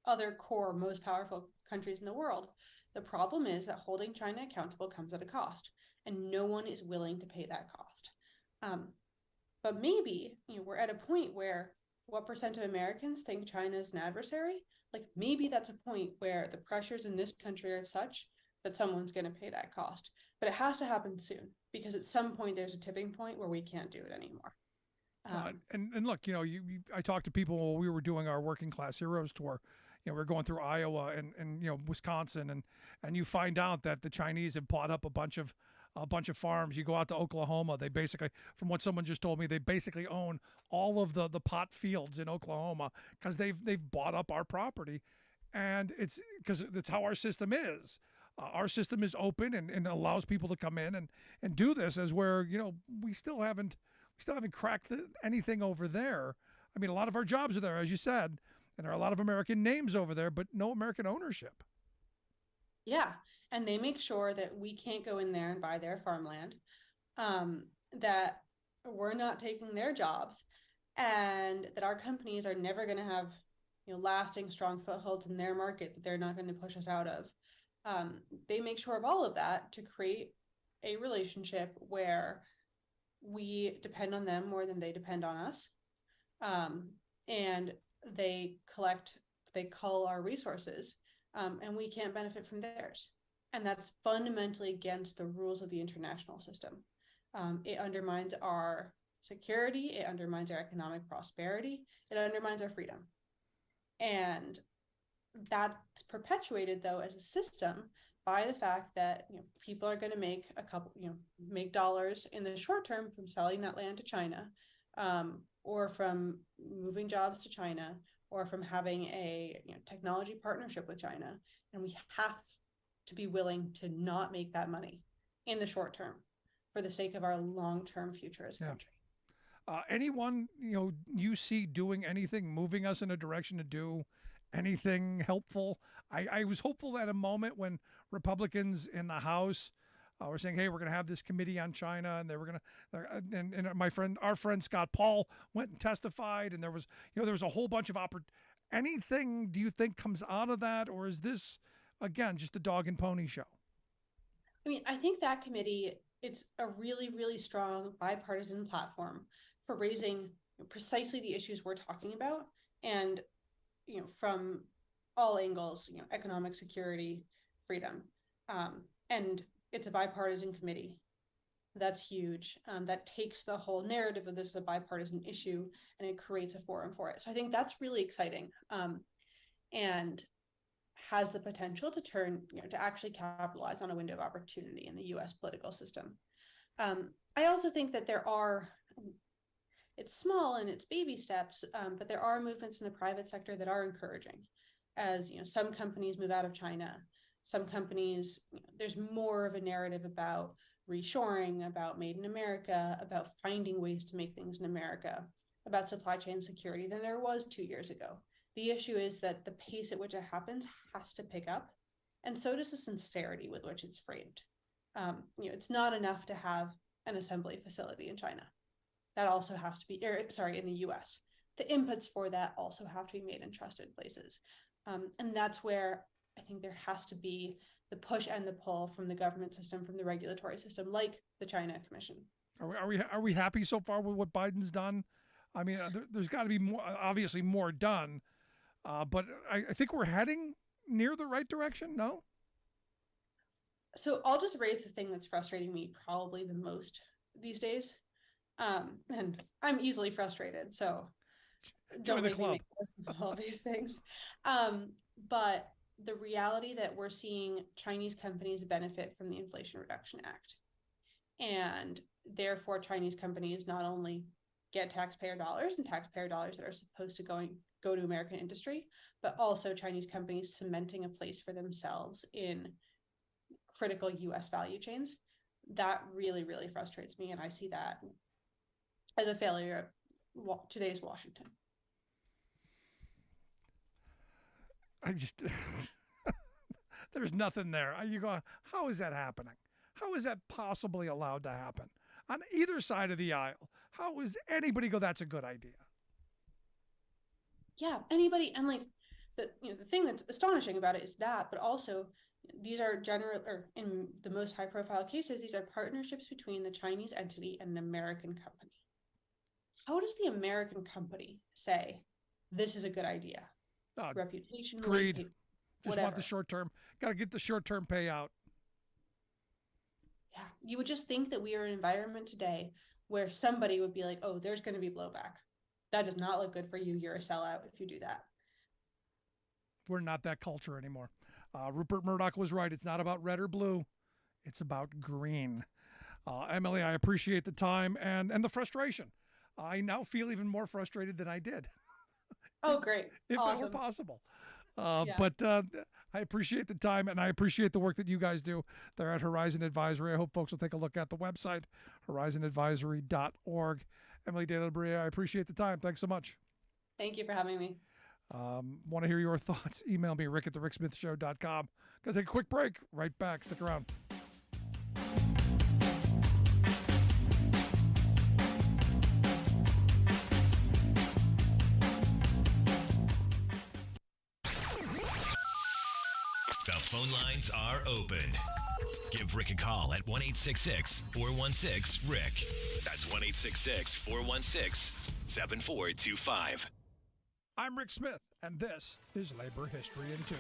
other core, most powerful countries in the world. The problem is that holding China accountable comes at a cost, and no one is willing to pay that cost. But maybe we're at a point where what percent of Americans think China is an adversary? Like, maybe that's a point where the pressures in this country are such that someone's going to pay that cost. But it has to happen soon, because at some point there's a tipping point where we can't do it anymore. And look, I talked to people while we were doing our Working Class Heroes tour. We were going through Iowa and Wisconsin, and you find out that the Chinese have bought up a bunch of farms. You go out to Oklahoma, they basically, from what someone just told me, they basically own all of the pot fields in Oklahoma because they've bought up our property, and it's because that's how our system is. Our system is open and allows people to come in and do this, as where we still haven't cracked anything over there. I mean, a lot of our jobs are there, as you said, and there are a lot of American names over there, but no American ownership. Yeah, and they make sure that we can't go in there and buy their farmland, that we're not taking their jobs, and that our companies are never going to have lasting, strong footholds in their market that they're not going to push us out of. They make sure of all of that to create a relationship where we depend on them more than they depend on us. And they cull our resources, and we can't benefit from theirs. And that's fundamentally against the rules of the international system. It undermines our security, it undermines our economic prosperity, it undermines our freedom. And that's perpetuated, though, as a system by the fact that people are going to make make dollars in the short term from selling that land to China, or from moving jobs to China, or from having a technology partnership with China. And we have to be willing to not make that money in the short term for the sake of our long-term future as a country. Anyone you see doing anything, moving us in a direction to do anything helpful? I was hopeful at a moment when Republicans in the House were saying, "Hey, we're going to have this committee on China," and they were going to, and our friend Scott Paul went and testified, and there was a whole bunch of anything. Do you think comes out of that, or is this again just a dog and pony show? I mean, I think that committee it's a really, really strong bipartisan platform for raising precisely the issues we're talking about, and from all angles, economic security, freedom, and it's a bipartisan committee. That's huge. That takes the whole narrative of this as a bipartisan issue and it creates a forum for it. So I think that's really exciting, and has the potential to turn, to actually capitalize on a window of opportunity in the U.S. political system. I also think that it's small and it's baby steps, but there are movements in the private sector that are encouraging. As some companies move out of China, some companies, there's more of a narrative about reshoring, about made in America, about finding ways to make things in America, about supply chain security than there was 2 years ago. The issue is that the pace at which it happens has to pick up, and so does the sincerity with which it's framed. It's not enough to have an assembly facility in China. That also has to be, in the US. The inputs for that also have to be made in trusted places. And that's where I think there has to be the push and the pull from the government system, from the regulatory system, like the China Commission. Are we happy so far with what Biden's done? I mean, there's got to be more, obviously more done, but I think we're heading near the right direction. No. So I'll just raise the thing that's frustrating me probably the most these days, and I'm easily frustrated, so don't make me make all these things. But the reality that we're seeing Chinese companies benefit from the Inflation Reduction Act, and therefore Chinese companies not only get taxpayer dollars and taxpayer dollars that are supposed to go to American industry, but also Chinese companies cementing a place for themselves in critical US value chains. That really, really frustrates me, and I see that as a failure of today's Washington. I just, there's nothing there. You go, how is that happening? How is that possibly allowed to happen? On either side of the aisle, how is anybody go, that's a good idea? Yeah, anybody, and the thing that's astonishing about it is that, but also these are in the most high profile cases, these are partnerships between the Chinese entity and an American company. How does the American company say, this is a good idea? Reputation, greed. Just want the short term. Got to get the short term payout. Yeah, you would just think that we are in an environment today where somebody would be like, oh, there's going to be blowback. That does not look good for you. You're a sellout if you do that. We're not that culture anymore. Rupert Murdoch was right. It's not about red or blue. It's about green. Emily, I appreciate the time and the frustration. I now feel even more frustrated than I did. Oh, great. If awesome. that were possible. But I appreciate the time, and I appreciate the work that you guys do there at Horizon Advisory. I hope folks will take a look at the website, horizonadvisory.org. Emily De La Brea, I appreciate the time. Thanks so much. Thank you for having me. Want to hear your thoughts? Email me, rick@thericksmithshow.com. Gonna take a quick break. Right back. Stick around. The phone lines are open. Give Rick a call at 1-866-416-RICK. That's 1-866-416-7425. I'm Rick Smith, and this is Labor History in 2.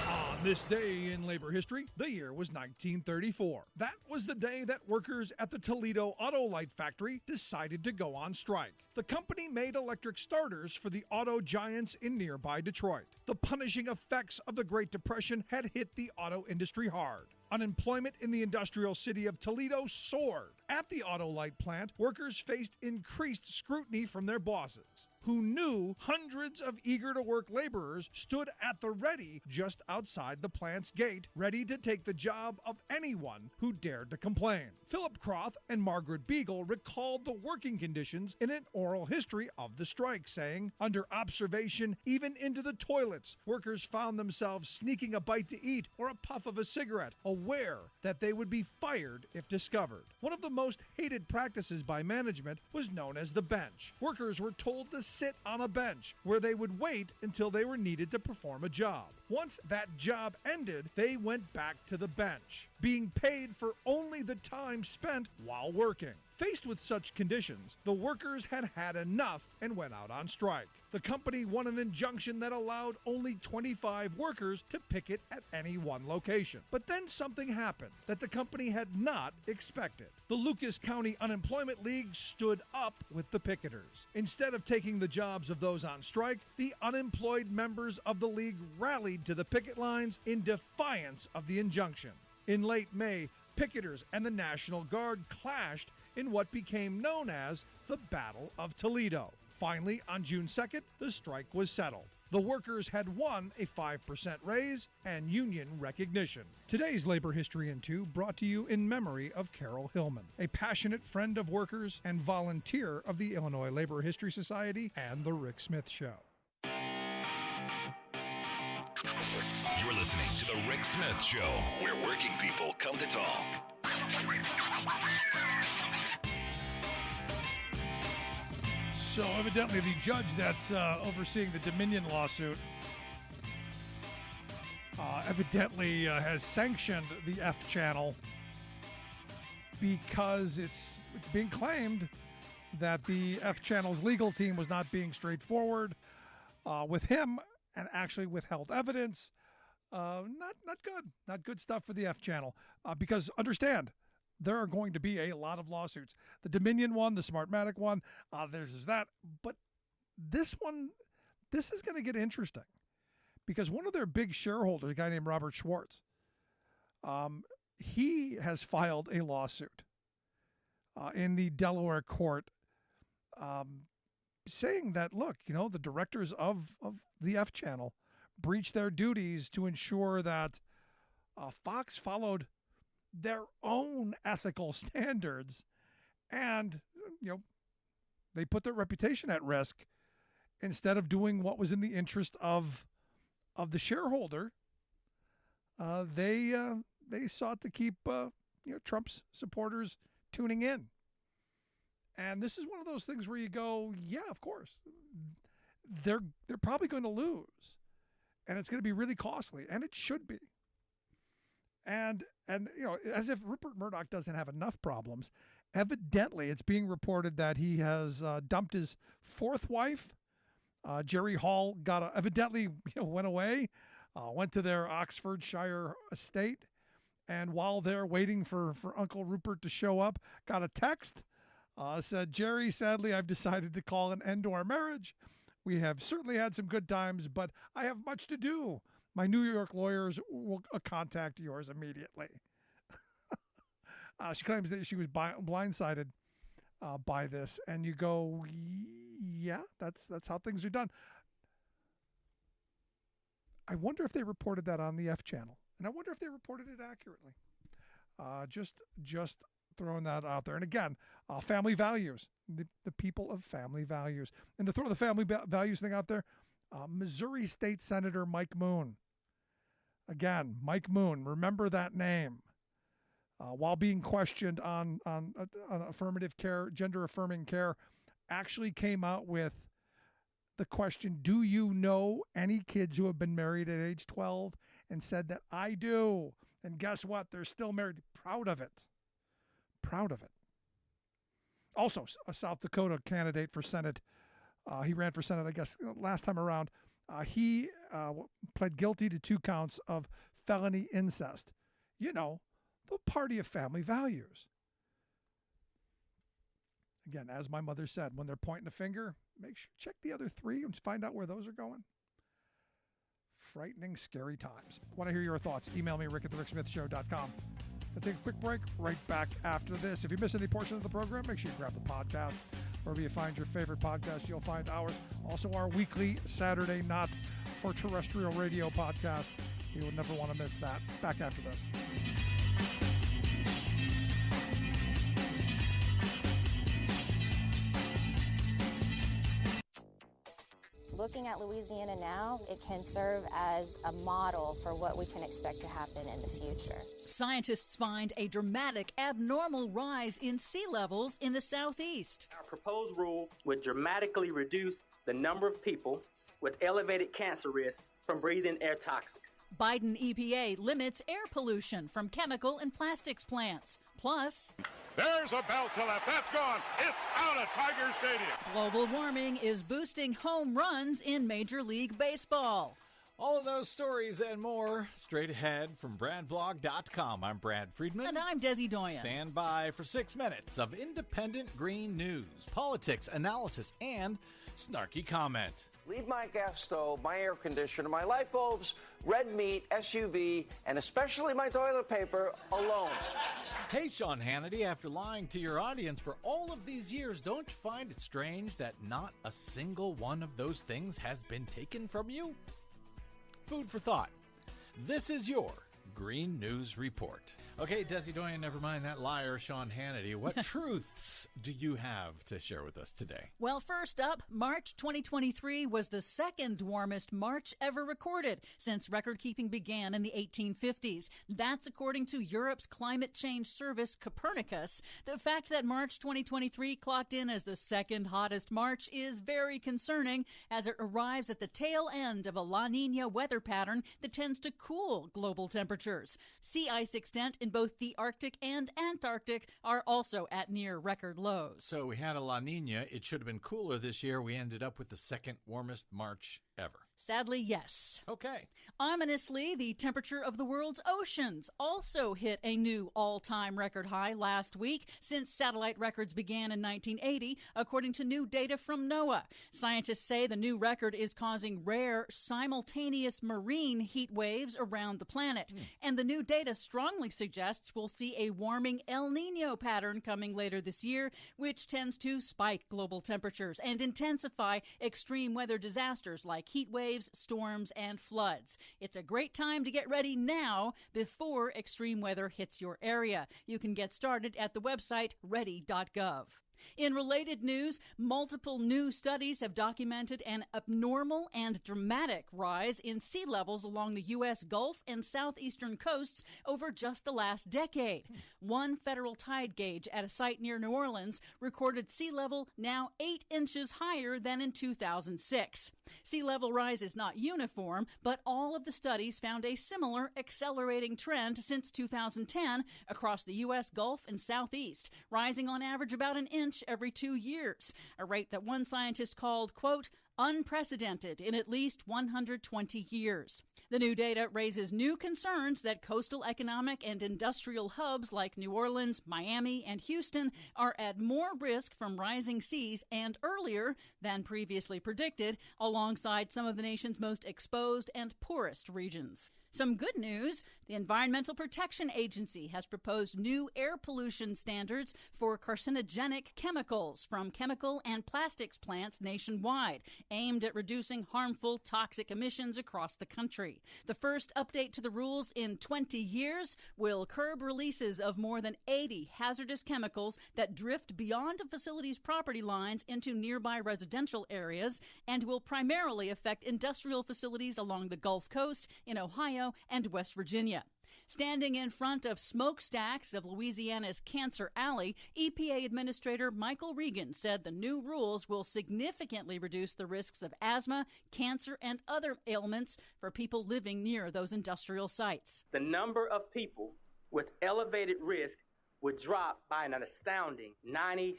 On this day in labor history, the year was 1934. That was the day that workers at the Toledo Autolite factory decided to go on strike. The company made electric starters for the auto giants in nearby Detroit. The punishing effects of the Great Depression had hit the auto industry hard. Unemployment in the industrial city of Toledo soared. At the Autolite plant, workers faced increased scrutiny from their bosses, who knew hundreds of eager-to-work laborers stood at the ready just outside the plant's gate, ready to take the job of anyone who dared to complain. Philip Croth and Margaret Beagle recalled the working conditions in an oral history of the strike, saying, under observation, even into the toilets, workers found themselves sneaking a bite to eat or a puff of a cigarette, aware that they would be fired if discovered. One of the most hated practices by management was known as the bench. Workers were told to sit on a bench where they would wait until they were needed to perform a job. Once that job ended, they went back to the bench, being paid for only the time spent while working. Faced with such conditions, the workers had had enough and went out on strike. The company won an injunction that allowed only 25 workers to picket at any one location. But then something happened that the company had not expected. The Lucas County Unemployment League stood up with the picketers. Instead of taking the jobs of those on strike, the unemployed members of the league rallied to the picket lines in defiance of the injunction. In late May, picketers and the National Guard clashed in what became known as the Battle of Toledo. Finally, on June 2nd, the strike was settled. The workers had won a 5% raise and union recognition. Today's Labor History in 2 brought to you in memory of Carol Hillman, a passionate friend of workers and volunteer of the Illinois Labor History Society and The Rick Smith Show. You're listening to The Rick Smith Show, where working people come to talk. So evidently the judge that's overseeing the Dominion lawsuit evidently has sanctioned the F channel because it's being claimed that the F channel's legal team was not being straightforward with him and actually withheld evidence. Not good stuff for the F channel because understand, there are going to be a lot of lawsuits. The Dominion one, the Smartmatic one, there's that. But this one, this is going to get interesting because one of their big shareholders, a guy named Robert Schwartz, he has filed a lawsuit in the Delaware court saying that, look, the directors of the F channel breached their duties to ensure that Fox followed their own ethical standards and they put their reputation at risk instead of doing what was in the interest of the shareholder. They sought to keep Trump's supporters tuning in, and this is one of those things where you go, yeah, of course they're probably going to lose, and it's going to be really costly, and it should be. And as if Rupert Murdoch doesn't have enough problems, evidently it's being reported that he has dumped his fourth wife. Jerry Hall evidently went away, went to their Oxfordshire estate, and while they're waiting for Uncle Rupert to show up, got a text, said, "Jerry, sadly, I've decided to call an end to our marriage. We have certainly had some good times, but I have much to do. My New York lawyers will contact yours immediately." She claims that she was blindsided by this, and you go, yeah, that's how things are done. I wonder if they reported that on the F channel, and I wonder if they reported it accurately. Just throwing that out there. And again, family values, the people of family values. And to throw the family values thing out there, Missouri State Senator Mike Moon. Again, Mike Moon, remember that name. While being questioned on affirmative care, gender-affirming care, actually came out with the question, do you know any kids who have been married at age 12? And said that I do. And guess what? They're still married. Proud of it. Proud of it. Also, a South Dakota candidate for Senate. He ran for Senate, I guess, last time around. He pled guilty to 2 counts of felony incest. The party of family values. Again, as my mother said, when they're pointing a finger, check the other 3 and find out where those are going. Frightening, scary times. Want to hear your thoughts? Email me, rick@thericksmithshow.com. We'll take a quick break. Right back after this. If you miss any portion of the program, make sure you grab the podcast. Wherever you find your favorite podcast, you'll find ours. Also, our weekly Saturday Not for Terrestrial Radio podcast. You would never want to miss that. Back after this. Looking at Louisiana now, it can serve as a model for what we can expect to happen in the future. Scientists find a dramatic, abnormal rise in sea levels in the southeast. Our proposed rule would dramatically reduce the number of people with elevated cancer risk from breathing air toxics. Biden EPA limits air pollution from chemical and plastics plants. Plus, there's a bell to left. That's gone. It's out of Tiger Stadium. Global warming is boosting home runs in Major League Baseball. All of those stories and more straight ahead from BradBlog.com. I'm Brad Friedman. And I'm Desi Doyen. Stand by for 6 minutes of independent green news, politics, analysis, and snarky comment. Leave my gas stove, my air conditioner, my light bulbs, red meat, SUV, and especially my toilet paper alone. Hey, Sean Hannity, after lying to your audience for all of these years, don't you find it strange that not a single one of those things has been taken from you? Food for thought. This is your Green News Report. Okay, Desi Doyen, never mind that liar, Sean Hannity. What truths do you have to share with us today? Well, first up, March 2023 was the second warmest March ever recorded since record-keeping began in the 1850s. That's according to Europe's climate change service, Copernicus. The fact that March 2023 clocked in as the second hottest March is very concerning, as it arrives at the tail end of a La Nina weather pattern that tends to cool global temperatures. Sea ice extent in both the Arctic and Antarctic are also at near record lows. So we had a La Nina. It should have been cooler this year. We ended up with the second warmest March ever. Sadly, yes. Okay. Ominously, the temperature of the world's oceans also hit a new all-time record high last week since satellite records began in 1980, according to new data from NOAA. Scientists say the new record is causing rare, simultaneous marine heat waves around the planet. And the new data strongly suggests we'll see a warming El Nino pattern coming later this year, which tends to spike global temperatures and intensify extreme weather disasters like heat waves, storms, and floods. It's a great time to get ready now before extreme weather hits your area. You can get started at the website ready.gov. In related news, multiple new studies have documented an abnormal and dramatic rise in sea levels along the U.S. Gulf and southeastern coasts over just the last decade. One federal tide gauge at a site near New Orleans recorded sea level now 8 inches higher than in 2006. Sea level rise is not uniform, but all of the studies found a similar accelerating trend since 2010 across the U.S. Gulf and Southeast, rising on average about an inch every 2 years, a rate that one scientist called, quote, unprecedented in at least 120 years. The new data raises new concerns that coastal economic and industrial hubs like New Orleans, Miami, and Houston are at more risk from rising seas and earlier than previously predicted, alongside some of the nation's most exposed and poorest regions. Some good news, the Environmental Protection Agency has proposed new air pollution standards for carcinogenic chemicals from chemical and plastics plants nationwide, aimed at reducing harmful toxic emissions across the country. The first update to the rules in 20 years will curb releases of more than 80 hazardous chemicals that drift beyond a facility's property lines into nearby residential areas and will primarily affect industrial facilities along the Gulf Coast, in Ohio, and West Virginia. Standing in front of smokestacks of Louisiana's Cancer Alley, EPA Administrator Michael Regan said the new rules will significantly reduce the risks of asthma, cancer, and other ailments for people living near those industrial sites. The number of people with elevated risk would drop by an astounding 96%.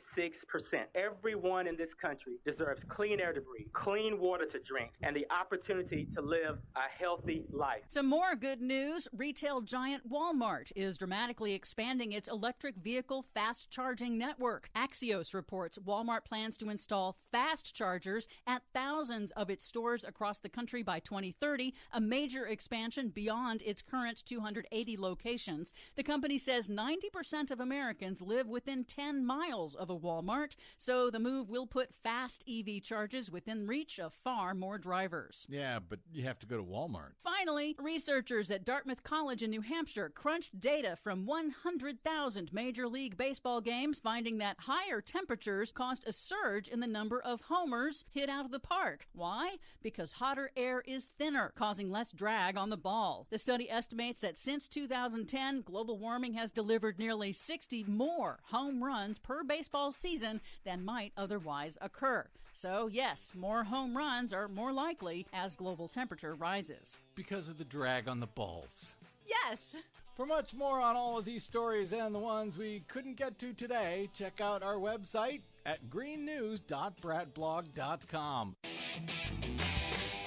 Everyone in this country deserves clean air to breathe, clean water to drink, and the opportunity to live a healthy life. Some more good news. Retail giant Walmart is dramatically expanding its electric vehicle fast charging network. Axios reports Walmart plans to install fast chargers at thousands of its stores across the country by 2030, a major expansion beyond its current 280 locations. The company says 90% of Americans live within 10 miles of a Walmart, so the move will put fast EV charges within reach of far more drivers. Yeah, but you have to go to Walmart. Finally, researchers at Dartmouth College in New Hampshire crunched data from 100,000 Major League Baseball games, finding that higher temperatures caused a surge in the number of homers hit out of the park. Why? Because hotter air is thinner, causing less drag on the ball. The study estimates that since 2010, global warming has delivered nearly 60 more home runs per baseball season than might otherwise occur. So, yes, more home runs are more likely as global temperature rises. Because of the drag on the balls. Yes! For much more on all of these stories and the ones we couldn't get to today, check out our website at greennews.bradblog.com.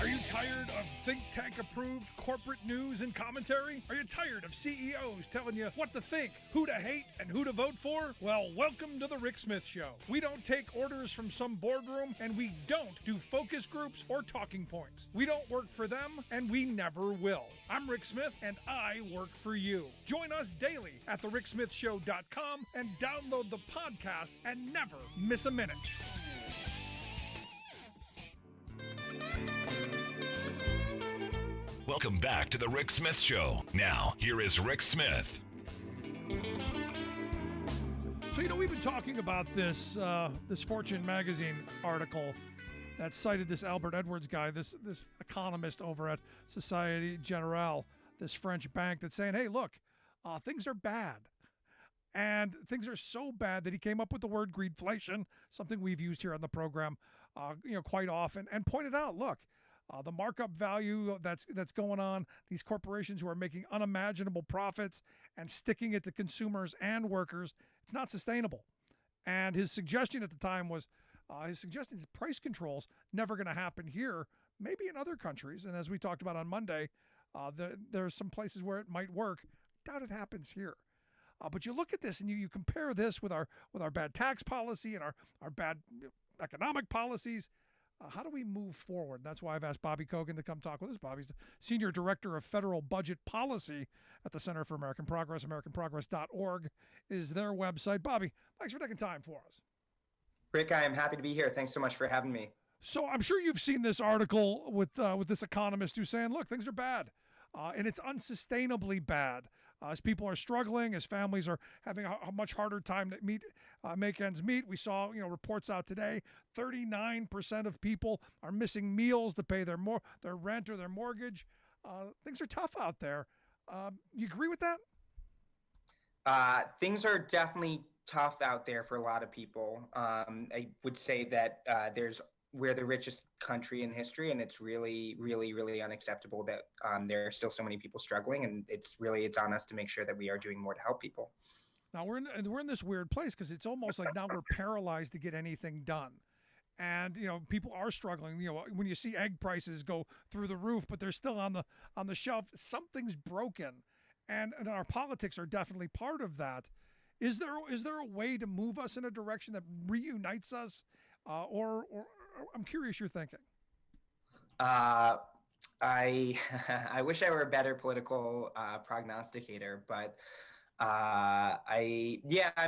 Are you tired of think tank approved corporate news and commentary? Are you tired of CEOs telling you what to think, who to hate, and who to vote for? Well, welcome to the Rick Smith Show. We don't take orders from some boardroom, and we don't do focus groups or talking points. We don't work for them, and we never will. I'm Rick Smith, and I work for you. Join us daily at thericksmithshow.com and download the podcast and never miss a minute. Welcome back to the Rick Smith Show. Now, here is Rick Smith. So, we've been talking about this Fortune magazine article that cited this Albert Edwards guy, this economist over at Societe Generale, this French bank, that's saying, hey, look, things are bad. And things are so bad that he came up with the word greedflation, something we've used here on the program, quite often, and pointed out, look, the markup value that's going on, these corporations who are making unimaginable profits and sticking it to consumers and workers, it's not sustainable. And his suggestion at the time was, price controls never going to happen here, maybe in other countries. And as we talked about on Monday, there's some places where it might work. Doubt it happens here. But you look at this and you compare this with our bad tax policy and our bad economic policies. How do we move forward? That's why I've asked Bobby Kogan to come talk with us. Bobby's the Senior Director of Federal Budget Policy at the Center for American Progress. AmericanProgress.org is their website. Bobby, thanks for taking time for us. Rick, I am happy to be here. Thanks so much for having me. So I'm sure you've seen this article with this economist who's saying, look, things are bad, and it's unsustainably bad. As people are struggling, as families are having a much harder time to make ends meet. We saw, reports out today, 39% of people are missing meals to pay their rent or their mortgage. Things are tough out there. You agree with that? Things are definitely tough out there for a lot of people. I would say that we're the richest country in history, and it's really, really, really unacceptable that there are still so many people struggling, and it's on us to make sure that we are doing more to help people. Now we're in this weird place because it's almost like now we're paralyzed to get anything done. And people are struggling. When you see egg prices go through the roof, but they're still on the shelf, something's broken, and our politics are definitely part of that. Is there a way to move us in a direction that reunites us, or I'm curious your thinking. I wish I were a better political prognosticator, but I'm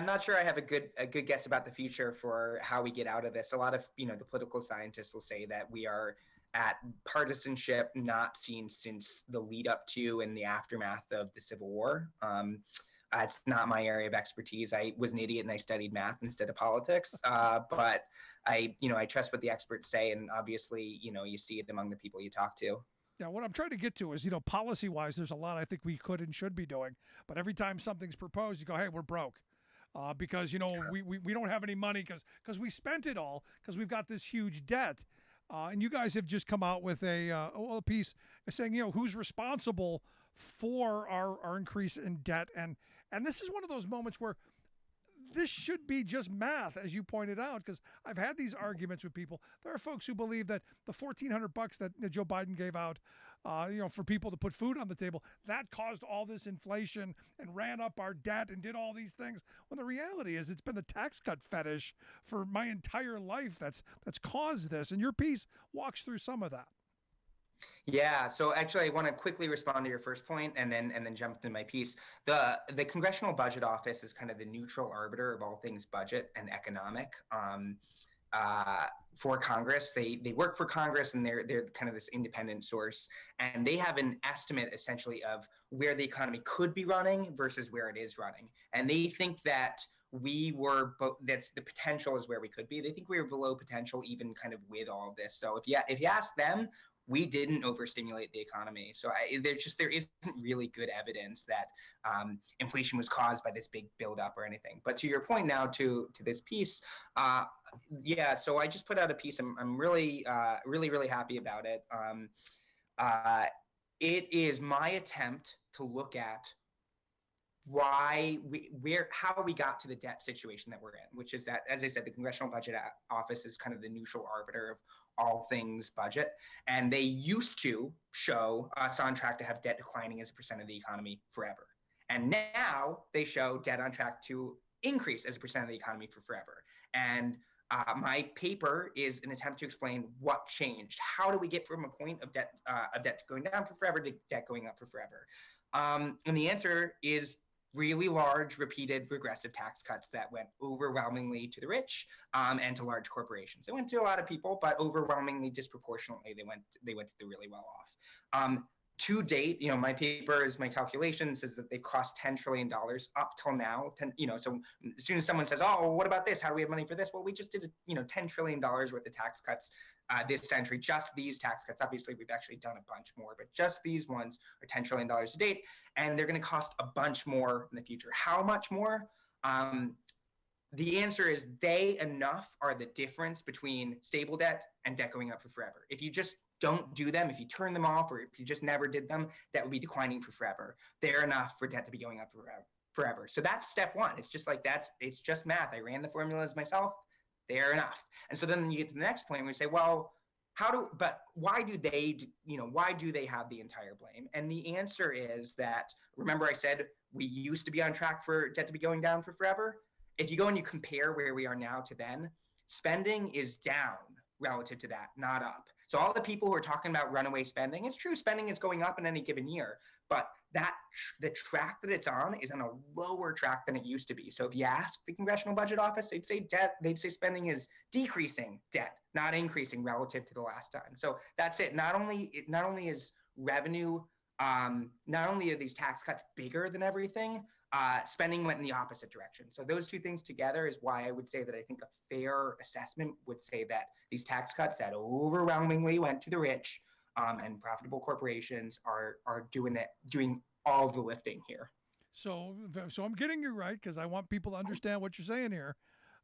not sure I have a good guess about the future for how we get out of this. A lot of the political scientists will say that we are at partisanship not seen since the lead up to and the aftermath of the Civil War. It's not my area of expertise. I was an idiot and I studied math instead of politics. But I trust what the experts say, and obviously, you see it among the people you talk to. Yeah, what I'm trying to get to is, policy-wise, there's a lot I think we could and should be doing. But every time something's proposed, you go, hey, we're broke. Because, we don't have any money because we spent it all because we've got this huge debt. And you guys have just come out with a piece saying, who's responsible for our increase in debt. And this is one of those moments where this should be just math, as you pointed out, because I've had these arguments with people. There are folks who believe that the $1,400 that Joe Biden gave out, for people to put food on the table, that caused all this inflation and ran up our debt and did all these things. When the reality is, it's been the tax cut fetish for my entire life that's caused this. And your piece walks through some of that. Yeah, so actually, I want to quickly respond to your first point and then jump into my piece. The Congressional Budget Office is kind of the neutral arbiter of all things budget and economic for Congress. They work for Congress, and they're kind of this independent source, and they have an estimate essentially of where the economy could be running versus where it is running, and they think that that's the potential is where we could be. They think we were below potential even kind of with all of this. So if you ask them, we didn't overstimulate the economy. So there isn't really good evidence that inflation was caused by this big buildup or anything. But to your point now, to this piece, so I just put out a piece. I'm really really happy about it. It is my attempt to look at how we got to the debt situation that we're in, which is that, as I said, the Congressional Budget Office is kind of the neutral arbiter of all things budget. And they used to show us on track to have debt declining as a percent of the economy forever. And now they show debt on track to increase as a percent of the economy for forever. And my paper is an attempt to explain what changed. How do we get from a point of debt going down for forever to debt going up for forever? And the answer is really large, repeated, regressive tax cuts that went overwhelmingly to the rich and to large corporations. They went to a lot of people, but overwhelmingly, disproportionately, they went to the really well off. To date, my papers, my calculations is that they cost $10 trillion up till now. So as soon as someone says, "Oh, well, what about this? How do we have money for this?" Well, we just did, $10 trillion worth of tax cuts this century. Just these tax cuts. Obviously, we've actually done a bunch more, but just these ones are $10 trillion to date, and they're going to cost a bunch more in the future. How much more? The answer is enough are the difference between stable debt and debt going up for forever. If you just don't do them, if you turn them off, or if you just never did them, that would be declining for forever. They're enough for debt to be going up forever. So that's step one. It's just like it's just math. I ran the formulas myself. They're enough. And so then you get to the next point where you say, well, why do they have the entire blame? And the answer is that, remember I said we used to be on track for debt to be going down for forever? If you go and you compare where we are now to then, spending is down relative to that, not up. So all the people who are talking about runaway spending, it's true, spending is going up in any given year, but the track that it's on is on a lower track than it used to be. So if you ask the Congressional Budget Office, they'd say spending is decreasing debt, not increasing relative to the last time. So that's it. Not only is revenue, not only are these tax cuts bigger than everything, spending went in the opposite direction. So those two things together is why I would say that I think a fair assessment would say that these tax cuts that overwhelmingly went to the rich and profitable corporations are doing all the lifting here. So I'm getting you right, because I want people to understand what you're saying here.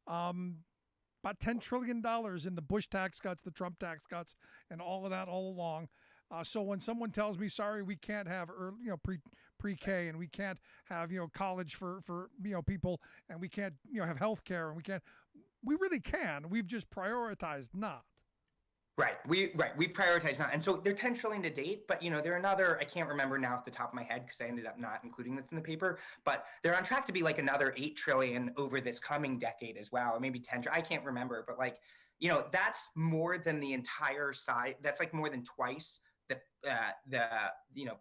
About $10 trillion in the Bush tax cuts, the Trump tax cuts, and all of that all along. So when someone tells me, sorry, we can't have pre-K, and we can't have college for people, and we can't have health care, and we really can. We've just prioritized not. Right. We prioritize not. And so they're 10 trillion to date, but they're another, I can't remember now off the top of my head because I ended up not including this in the paper, but they're on track to be like another 8 trillion over this coming decade as well, or maybe 10, I can't remember, but that's more than the entire size. That's like more than twice the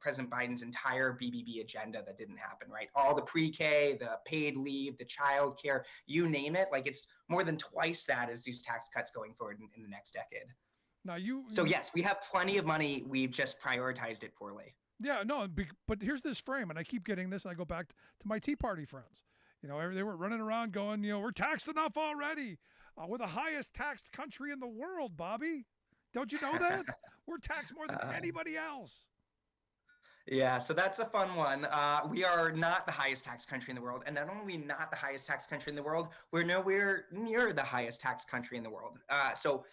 President Biden's entire BBB agenda that didn't happen, right? All the pre-K, the paid leave, the child care, you name it. Like it's more than twice that as these tax cuts going forward in the next decade. So yes, we have plenty of money. We've just prioritized it poorly. Yeah, no, but here's this frame, and I keep getting this, and I go back to my Tea Party friends. They were running around going, we're taxed enough already. We're the highest taxed country in the world, Bobby. Don't you know that? We're taxed more than anybody else. Yeah, so that's a fun one. We are not the highest tax country in the world. And not only not the highest tax country in the world, we're nowhere near the highest tax country in the world. So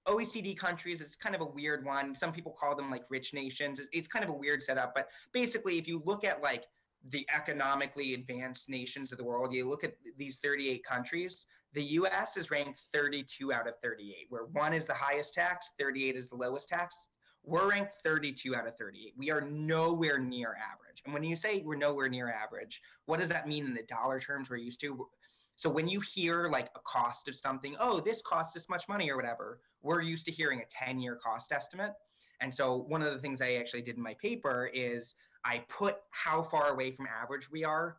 OECD countries, it's kind of a weird one. Some people call them like rich nations. It's kind of a weird setup. But basically, if you look at like the economically advanced nations of the world, you look at these 38 countries, the US is ranked 32 out of 38, where 1 is the highest tax, 38 is the lowest tax. We're ranked 32 out of 38. We are nowhere near average. And when you say we're nowhere near average, what does that mean in the dollar terms we're used to? So when you hear like a cost of something, oh, this costs this much money or whatever, we're used to hearing a 10-year cost estimate. And so one of the things I actually did in my paper is I put how far away from average we are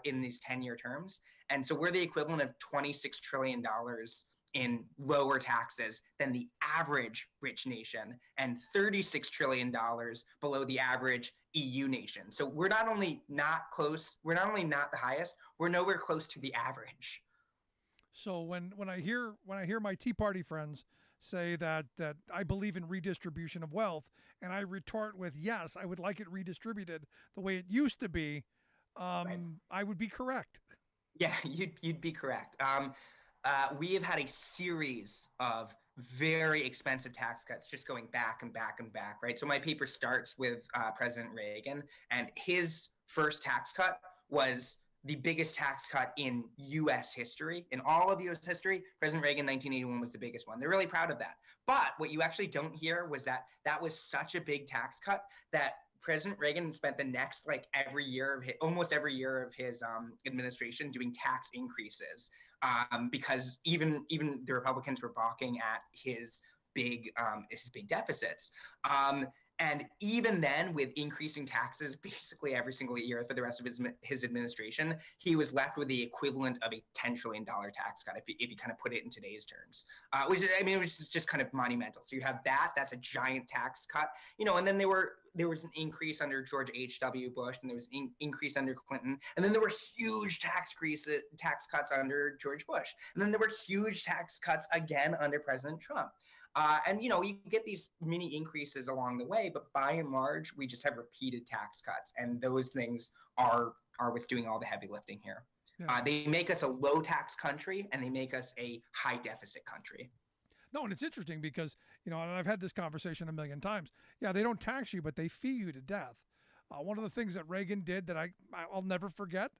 in these 10-year terms. And so we're the equivalent of $26 trillion in lower taxes than the average rich nation and $36 trillion below the average EU nation. So we're not only not the highest, we're nowhere close to the average. So when I hear my Tea Party friends say that I believe in redistribution of wealth, and I retort with, yes, I would like it redistributed the way it used to be, I would be correct. Yeah, you'd be correct. We have had a series of very expensive tax cuts just going back and back and back, right? So my paper starts with President Reagan, and his first tax cut was the biggest tax cut in U.S. history. In all of U.S. history, President Reagan, 1981, was the biggest one. They're really proud of that. But what you actually don't hear was that that was such a big tax cut that President Reagan spent the next almost every year of his administration doing tax increases because even the Republicans were balking at his big deficits. And even then, with increasing taxes basically every single year for the rest of his administration, he was left with the equivalent of a $10 trillion tax cut, if you kind of put it in today's terms, which is just kind of monumental. So you have that's a giant tax cut, and then there was an increase under George H.W. Bush, and there was an increase under Clinton, and then there were huge tax cuts under George Bush, and then there were huge tax cuts again under President Trump. And you get these mini increases along the way, but by and large, we just have repeated tax cuts, and those things are what's doing all the heavy lifting here. Yeah. They make us a low tax country, and they make us a high deficit country. No, and it's interesting because and I've had this conversation a million times. Yeah, they don't tax you, but they fee you to death. One of the things that Reagan did that I'll never forget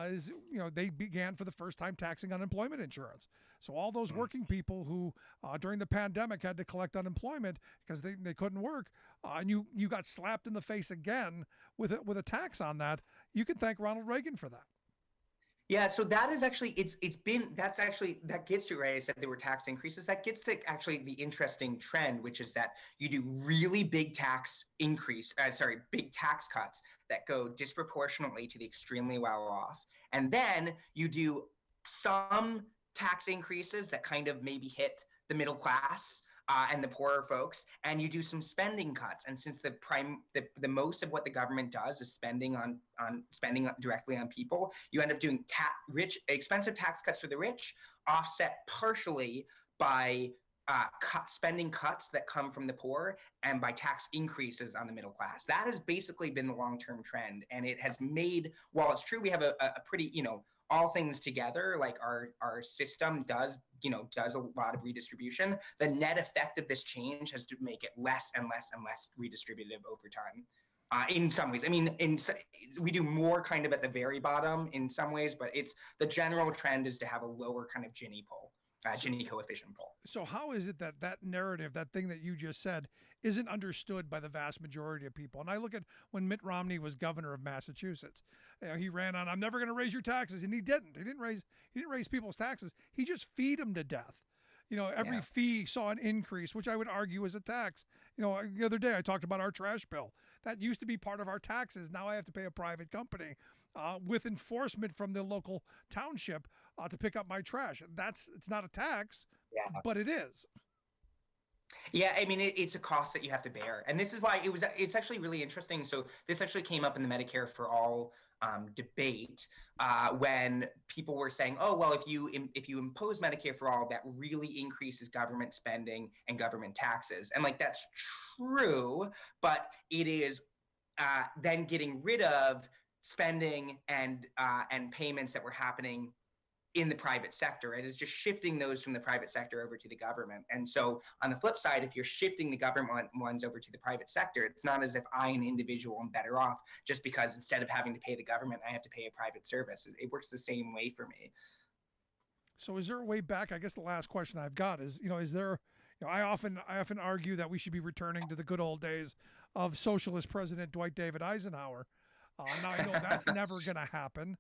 is they began for the first time taxing unemployment insurance. So all those working people who during the pandemic had to collect unemployment because they couldn't work, and you got slapped in the face again with a tax on that. You can thank Ronald Reagan for that. Yeah, so that is actually that gets to, right? I said there were tax increases. That gets to actually the interesting trend, which is that you do really big big tax cuts that go disproportionately to the extremely well off, and then you do some tax increases that kind of maybe hit the middle class and the poorer folks, and you do some spending cuts. And since the most of what the government does is spending directly on people, you end up doing expensive tax cuts for the rich, offset partially by spending cuts that come from the poor and by tax increases on the middle class. That has basically been the long-term trend, and it has made, while it's true we have a pretty, all things together, like our system does a lot of redistribution, the net effect of this change has to make it less and less and less redistributive over time. In some ways, we do more kind of at the very bottom in some ways, but the general trend is to have a lower kind of Gini coefficient pull. So how is it that narrative, that thing that you just said, isn't understood by the vast majority of people? And I look at when Mitt Romney was governor of Massachusetts, he ran on, I'm never going to raise your taxes, and he didn't. He didn't raise people's taxes. He just feed them to death. Every fee saw an increase, which I would argue is a tax. The other day I talked about our trash bill. That used to be part of our taxes. Now I have to pay a private company with enforcement from the local township to pick up my trash. It's not a tax, but it is. Yeah, it's a cost that you have to bear, and this is why it's actually really interesting. So this actually came up in the Medicare for All debate when people were saying, oh, well, if you impose Medicare for All, that really increases government spending and government taxes. And that's true, but it is then getting rid of spending and payments that were happening in the private sector. It is just shifting those from the private sector over to the government. And so on the flip side, if you're shifting the government ones over to the private sector, it's not as if I, an individual, am better off just because instead of having to pay the government, I have to pay a private service. It works the same way for me. So is there a way back? I guess the last question I've got is, is there, I often argue that we should be returning to the good old days of socialist President Dwight David Eisenhower. Now I know that's never going to happen.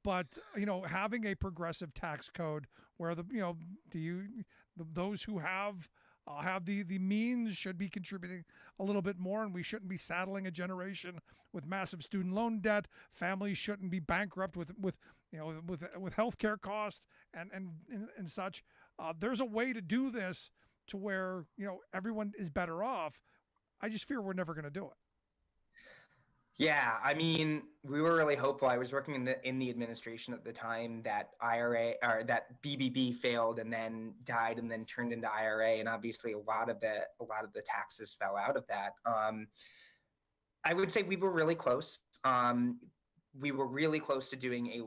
But having a progressive tax code where those who have the means should be contributing a little bit more, and we shouldn't be saddling a generation with massive student loan debt. Families shouldn't be bankrupt with healthcare costs and such. There's a way to do this to where everyone is better off. I just fear we're never going to do it. Yeah, I mean, we were really hopeful. I was working in the administration at the time that IRA or that BBB failed and then died and then turned into IRA, and obviously a lot of the taxes fell out of that. I would say we were really close. We were really close to doing a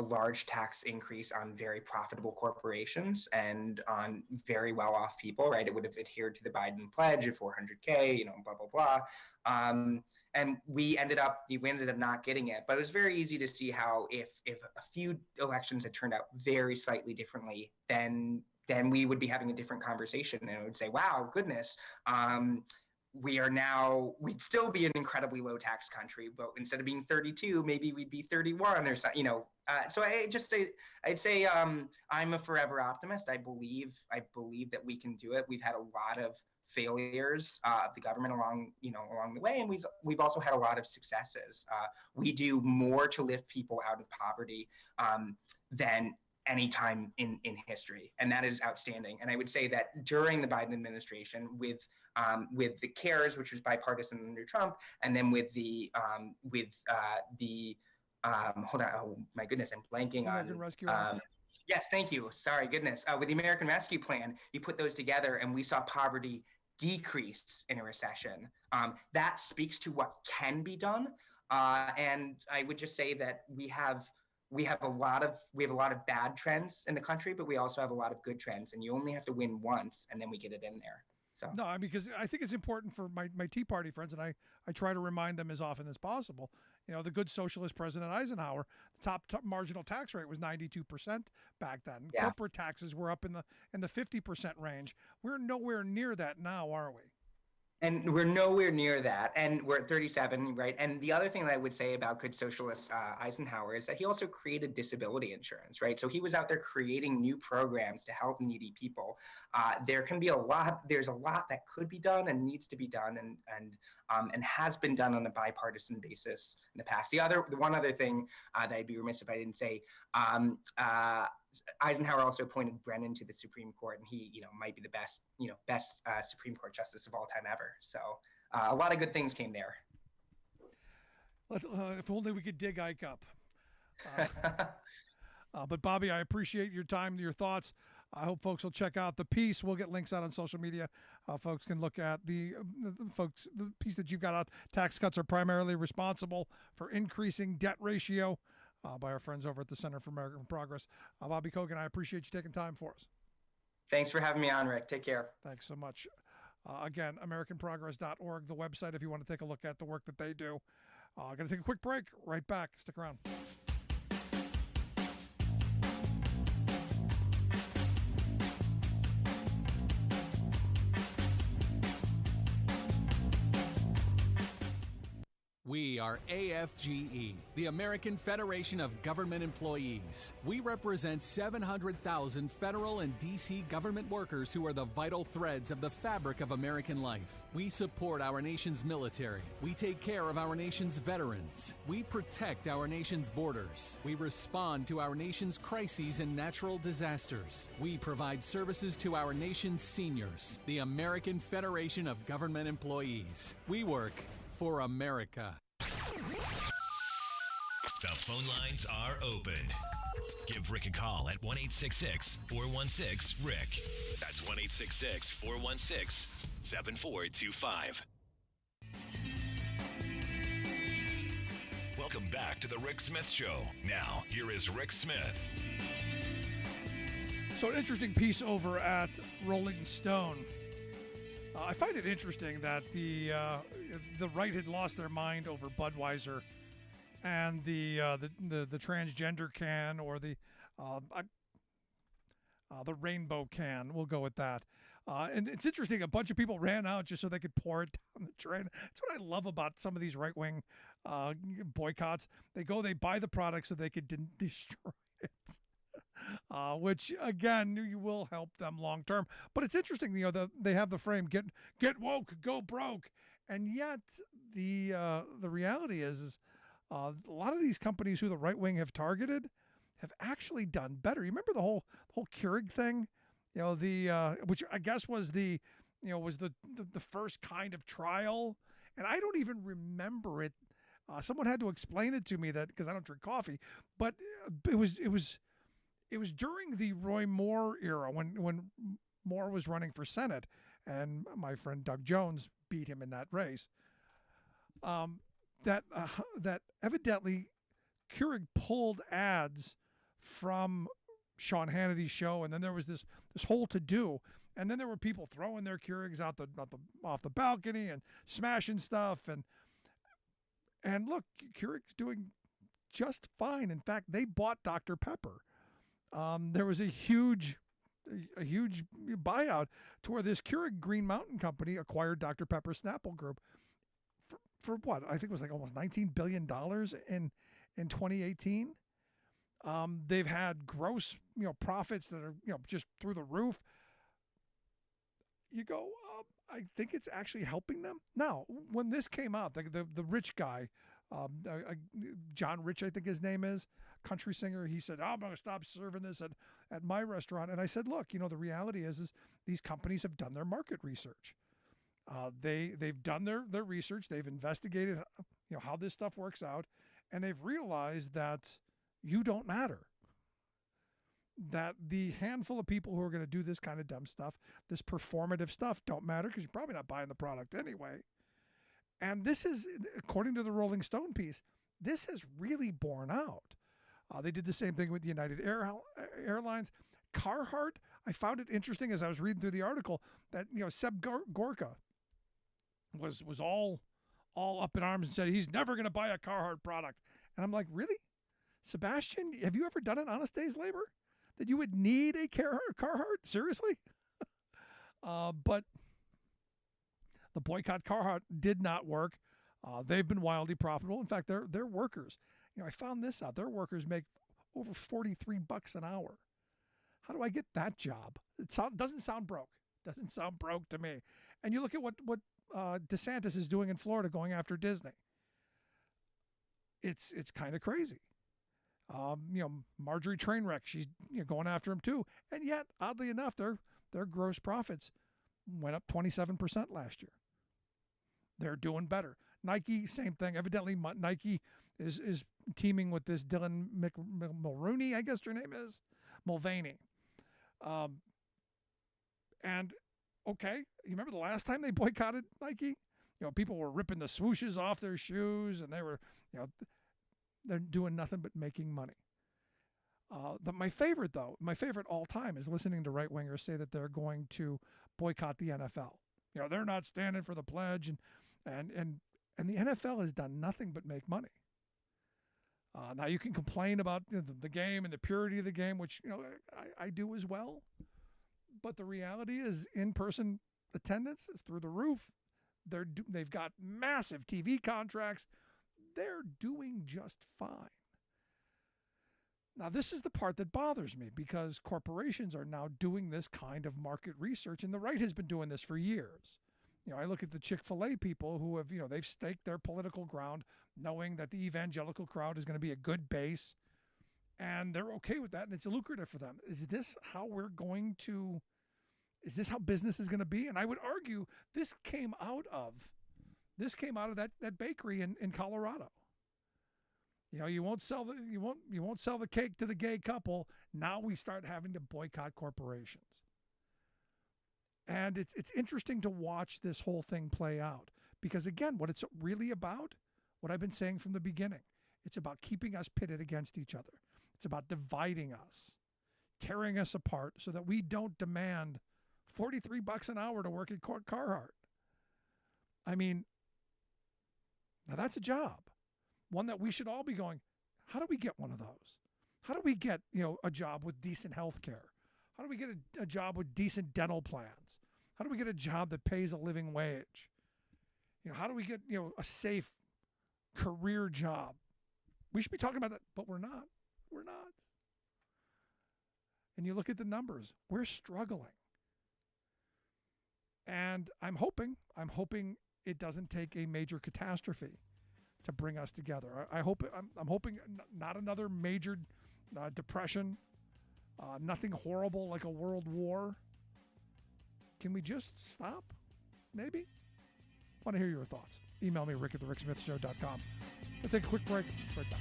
large tax increase on very profitable corporations and on very well-off people, right? It would have adhered to the Biden pledge of 400K, blah, blah, blah. And we ended up not getting it. But it was very easy to see how if a few elections had turned out very slightly differently, then we would be having a different conversation. And it would say, wow, goodness, we'd still be an incredibly low tax country, but instead of being 32, maybe we'd be 31 or something, so I'd say I'm a forever optimist. I believe that we can do it. We've had a lot of failures of the government along the way, and we've also had a lot of successes. We do more to lift people out of poverty than any time in history, and that is outstanding. And I would say that during the Biden administration, with the CARES, which was bipartisan under Trump, and then with the hold on, oh my goodness, I'm blanking American on Rescue Act. Yes, thank you. Sorry, goodness. With the American Rescue Plan, you put those together, and we saw poverty decrease in a recession. That speaks to what can be done, and I would just say that we have a lot of bad trends in the country, but we also have a lot of good trends, and you only have to win once, and then we get it in there. So No, because I think it's important for my Tea Party friends, and I try to remind them as often as possible. The good socialist President Eisenhower, the top marginal tax rate was 92% back then. Yeah. Corporate taxes were up in the 50% range. We're nowhere near that now, are we? And we're nowhere near that. And we're at 37, right? And the other thing that I would say about good socialist Eisenhower is that he also created disability insurance, right? So he was out there creating new programs to help needy people. There's a lot that could be done and needs to be done and has been done on a bipartisan basis in the past. The one other thing that I'd be remiss if I didn't say, Eisenhower also appointed Brennan to the Supreme Court, and he, might be the best Supreme Court justice of all time ever. So a lot of good things came there. If only we could dig Ike up. But Bobby, I appreciate your time and your thoughts. I hope folks will check out the piece. We'll get links out on social media. Folks can look at the piece that you've got out. Tax cuts are primarily responsible for increasing debt ratio. By our friends over at the Center for American Progress. Bobby Kogan, I appreciate you taking time for us. Thanks for having me on, Rick. Take care. Thanks so much. Again, AmericanProgress.org, the website, if you want to take a look at the work that they do. Going to take a quick break. Right back. Stick around. We are AFGE, the American Federation of Government Employees. We represent 700,000 federal and D.C. government workers who are the vital threads of the fabric of American life. We support our nation's military. We take care of our nation's veterans. We protect our nation's borders. We respond to our nation's crises and natural disasters. We provide services to our nation's seniors. The American Federation of Government Employees. We work for America. The phone lines are open. Give Rick a call at 1-866-416-RICK. That's 1-866-416-7425. Welcome back to the Rick Smith Show. Now, here is Rick Smith. So an interesting piece over at Rolling Stone. I find it interesting that the right had lost their mind over Budweiser and the transgender can, or the rainbow can. We'll go with that. And it's interesting. A bunch of people ran out just so they could pour it down the drain. That's what I love about some of these right-wing boycotts. They buy the product so they could destroy it. Which again, you will help them long term. But it's interesting, they have the frame "Get woke, go broke," and yet the reality is a lot of these companies who the right wing have targeted have actually done better. You remember the whole Keurig thing, which I guess was the was the first kind of trial, and I don't even remember it. Someone had to explain it to me that because I don't drink coffee, but it was during the Roy Moore era when Moore was running for Senate, and my friend Doug Jones beat him in that race. That evidently Keurig pulled ads from Sean Hannity's show, and then there was this whole to-do, and then there were people throwing their Keurigs off the balcony and smashing stuff, and look, Keurig's doing just fine. In fact, they bought Dr. Pepper. There was a huge buyout to where this Keurig Green Mountain Company acquired Dr. Pepper Snapple Group for what? I think it was like almost $19 billion in 2018. They've had gross, profits that are, just through the roof. You go, I think it's actually helping them. Now, when this came out, the rich guy, John Rich, I think his name is, country singer, he said, I'm going to stop serving this at my restaurant. And I said, look, the reality is these companies have done their market research. They've done their research. They've investigated, how this stuff works out. And they've realized that you don't matter. That the handful of people who are going to do this kind of dumb stuff, this performative stuff, don't matter because you're probably not buying the product anyway. And this is, according to the Rolling Stone piece, this has really borne out. They did the same thing with United Airlines. Carhartt, I found it interesting as I was reading through the article that, Seb Gorka was all up in arms and said he's never going to buy a Carhartt product. And I'm like, really? Sebastian, have you ever done an honest day's labor? That you would need a Carhartt? Seriously? But the boycott Carhartt did not work. They've been wildly profitable. In fact, their workers, I found this out. Their workers make over $43 an hour. How do I get that job? It doesn't sound broke. Doesn't sound broke to me. And you look at what DeSantis is doing in Florida, going after Disney. It's kind of crazy. Marjorie Trainwreck, she's going after him too. And yet, oddly enough, their gross profits went up 27% last year. They're doing better. Nike, same thing. Evidently, Nike is teaming with this Dylan Mulrooney, I guess her name is, Mulvaney. And okay, you remember the last time they boycotted Nike? People were ripping the swooshes off their shoes, and they were, they're doing nothing but making money. My favorite all time is listening to right-wingers say that they're going to boycott the NFL. They're not standing for the pledge, and the NFL has done nothing but make money. Now you can complain about the game and the purity of the game, which I do as well. But the reality is, in-person attendance is through the roof. They've got massive TV contracts. They're doing just fine. Now, this is the part that bothers me because corporations are now doing this kind of market research, and the right has been doing this for years. I look at the Chick-fil-A people who have, they've staked their political ground knowing that the evangelical crowd is going to be a good base, and they're okay with that, and it's lucrative for them. Is this how business is going to be? And I would argue this came out of that bakery in Colorado. You won't sell the cake to the gay couple. Now we start having to boycott corporations. And it's interesting to watch this whole thing play out because, again, what it's really about, what I've been saying from the beginning, it's about keeping us pitted against each other. It's about dividing us, tearing us apart so that we don't demand $43 an hour to work at Carhartt. I mean, now that's a job, one that we should all be going, how do we get one of those? How do we get, a job with decent health care? How do we get a job with decent dental plans? How do we get a job that pays a living wage? How do we get, a safe career job? We should be talking about that, but we're not. We're not. And you look at the numbers, we're struggling. And I'm hoping it doesn't take a major catastrophe to bring us together. I'm hoping not another major depression, nothing horrible like a world war. Can we just stop? Maybe? Want to hear your thoughts. Email me, Rick at thericksmithshow.com. We'll take a quick break. Right back.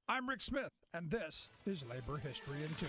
I'm Rick Smith, and this is Labor History in 2.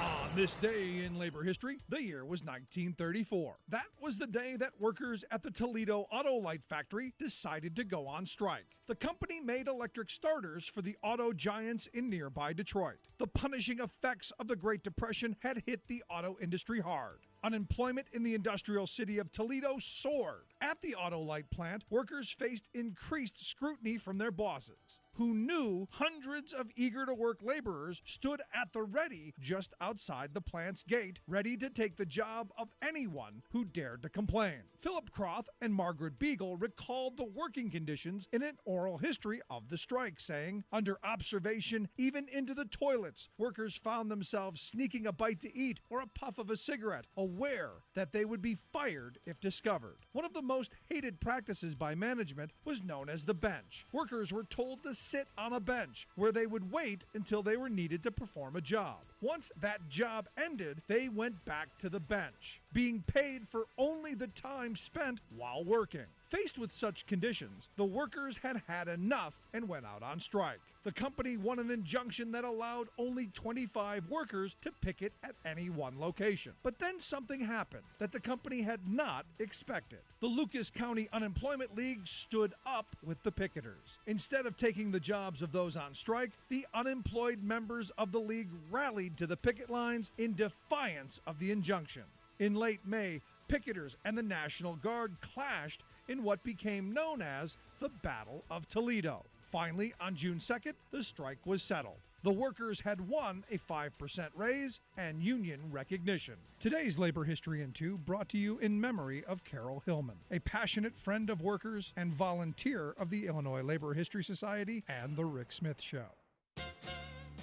On this day in labor history, the year was 1934. That was the day that workers at the Toledo Auto Light Factory decided to go on strike. The company made electric starters for the auto giants in nearby Detroit. The punishing effects of the Great Depression had hit the auto industry hard. Unemployment in the industrial city of Toledo soared. At the auto light plant, workers faced increased scrutiny from their bosses, who knew hundreds of eager-to-work laborers stood at the ready just outside the plant's gate, ready to take the job of anyone who dared to complain. Philip Croth and Margaret Beagle recalled the working conditions in an oral history of the strike, saying, "Under observation, even into the toilets, workers found themselves sneaking a bite to eat or a puff of a cigarette, aware that they would be fired if discovered." One of the most hated practices by management was known as the bench. Workers were told to sit on a bench where they would wait until they were needed to perform a job. Once that job ended, they went back to the bench, being paid for only the time spent while working. Faced with such conditions, the workers had had enough and went out on strike. The company won an injunction that allowed only 25 workers to picket at any one location. But then something happened that the company had not expected. The Lucas County Unemployment League stood up with the picketers. Instead of taking the jobs of those on strike, the unemployed members of the league rallied to the picket lines in defiance of the injunction. In late May, picketers and the National Guard clashed in what became known as the Battle of Toledo. Finally, on June 2nd, the strike was settled. The workers had won a 5% raise and union recognition. Today's Labor History in 2 brought to you in memory of Carol Hillman, a passionate friend of workers and volunteer of the Illinois Labor History Society and The Rick Smith Show.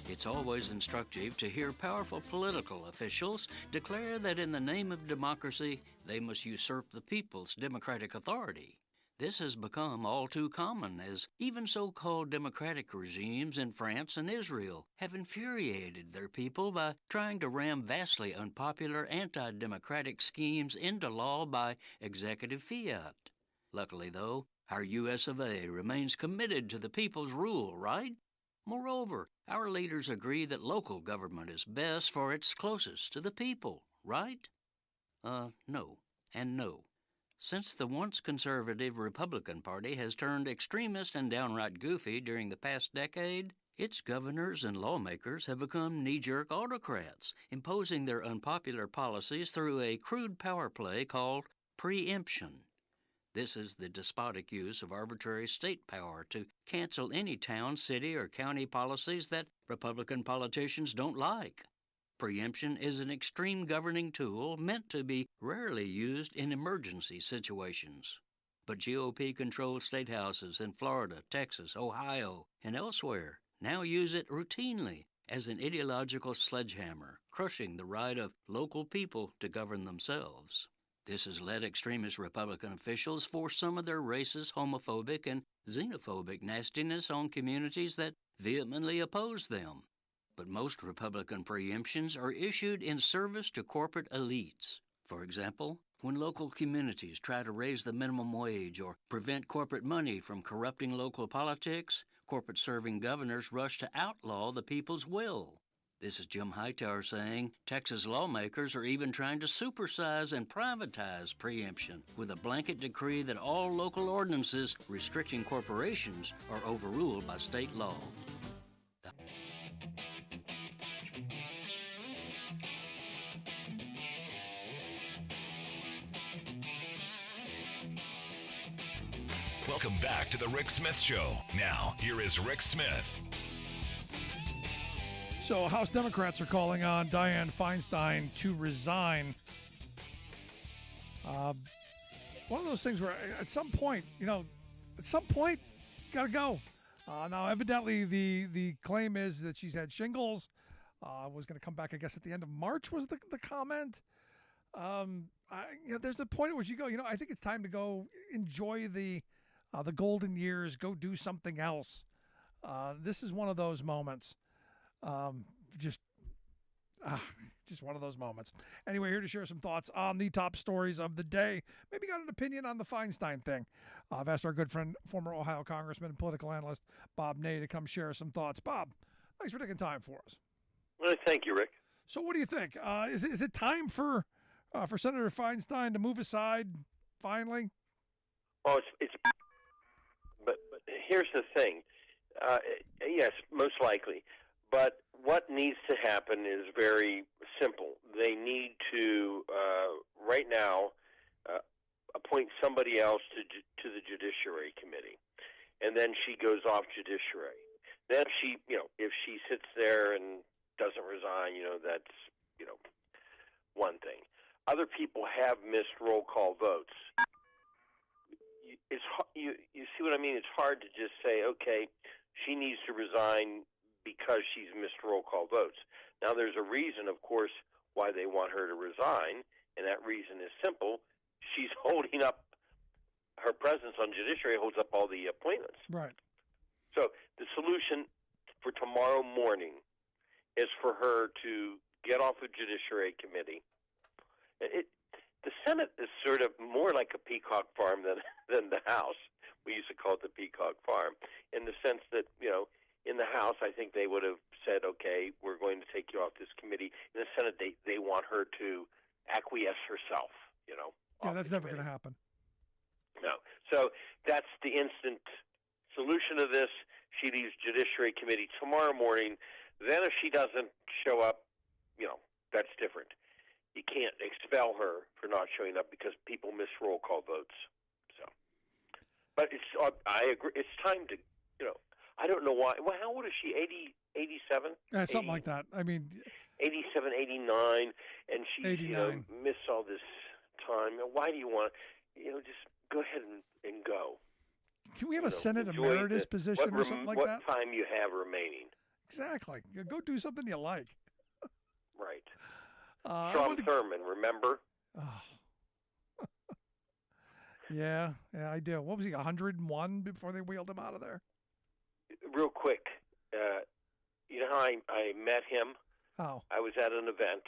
It's always instructive to hear powerful political officials declare that in the name of democracy, they must usurp the people's democratic authority. This has become all too common, as even so-called democratic regimes in France and Israel have infuriated their people by trying to ram vastly unpopular anti-democratic schemes into law by executive fiat. Luckily, though, our U.S. of A. remains committed to the people's rule, right? Moreover, our leaders agree that local government is best for it's closest to the people, right? No, and no. Since the once conservative Republican Party has turned extremist and downright goofy during the past decade, its governors and lawmakers have become knee-jerk autocrats, imposing their unpopular policies through a crude power play called preemption. This is the despotic use of arbitrary state power to cancel any town, city, or county policies that Republican politicians don't like. Preemption is an extreme governing tool meant to be rarely used in emergency situations. But GOP-controlled state houses in Florida, Texas, Ohio, and elsewhere now use it routinely as an ideological sledgehammer, crushing the right of local people to govern themselves. This has led extremist Republican officials force some of their racist, homophobic, and xenophobic nastiness on communities that vehemently oppose them. But most Republican preemptions are issued in service to corporate elites. For example, when local communities try to raise the minimum wage or prevent corporate money from corrupting local politics, corporate-serving governors rush to outlaw the people's will. This is Jim Hightower saying Texas lawmakers are even trying to supersize and privatize preemption with a blanket decree that all local ordinances restricting corporations are overruled by state law. Welcome back to the Rick Smith Show. Now, here is Rick Smith. So House Democrats are calling on Dianne Feinstein to resign. One of those things where at some point, got to go. Now, evidently, the claim is that she's had shingles. Was going to come back, I guess, at the end of March was the comment. There's a point at which you go, I think it's time to go enjoy the golden years, go do something else. This is one of those moments. Just one of those moments. Anyway, here to share some thoughts on the top stories of the day. Maybe got an opinion on the Feinstein thing. I've asked our good friend, former Ohio Congressman and political analyst Bob Ney, to come share some thoughts. Bob, thanks for taking time for us. Well, thank you, Rick. So, what do you think? Is it time for Senator Feinstein to move aside finally? Well, but here's the thing. Yes, most likely. But what needs to happen is very simple. They need to, right now, appoint somebody else to the Judiciary Committee. And then she goes off judiciary. Then if she sits there and doesn't resign, that's, one thing. Other people have missed roll call votes. You see what I mean? It's hard to just say, okay, she needs to resign because she's missed roll call votes. Now, there's a reason, of course, why they want her to resign, and that reason is simple. She's holding up, her presence on judiciary holds up all the appointments. Right. So the solution for tomorrow morning is for her to get off of Judiciary Committee. The Senate is sort of more like a peacock farm than the House. We used to call it the peacock farm, in the sense that, in the House, I think they would have said, okay, we're going to take you off this committee. In the Senate, they want her to acquiesce herself, Yeah, that's never going to happen. No. So that's the instant solution to this. She leaves Judiciary Committee tomorrow morning. Then if she doesn't show up, that's different. You can't expel her for not showing up because people miss roll call votes. So, but I agree. It's time to, I don't know why. Well, how old is she? 87? Something like that. I mean, 87, 89, and she's 89. Missed all this time. Why do you want? Just go ahead and go. Can we have a Senate emeritus position or something like that? What time you have remaining? Exactly. Go do something you like. Right. Strom Thurmond, remember? Oh. Yeah, I do. What was he, 101 before they wheeled him out of there? Real quick, you know how I met him? How? I was at an event.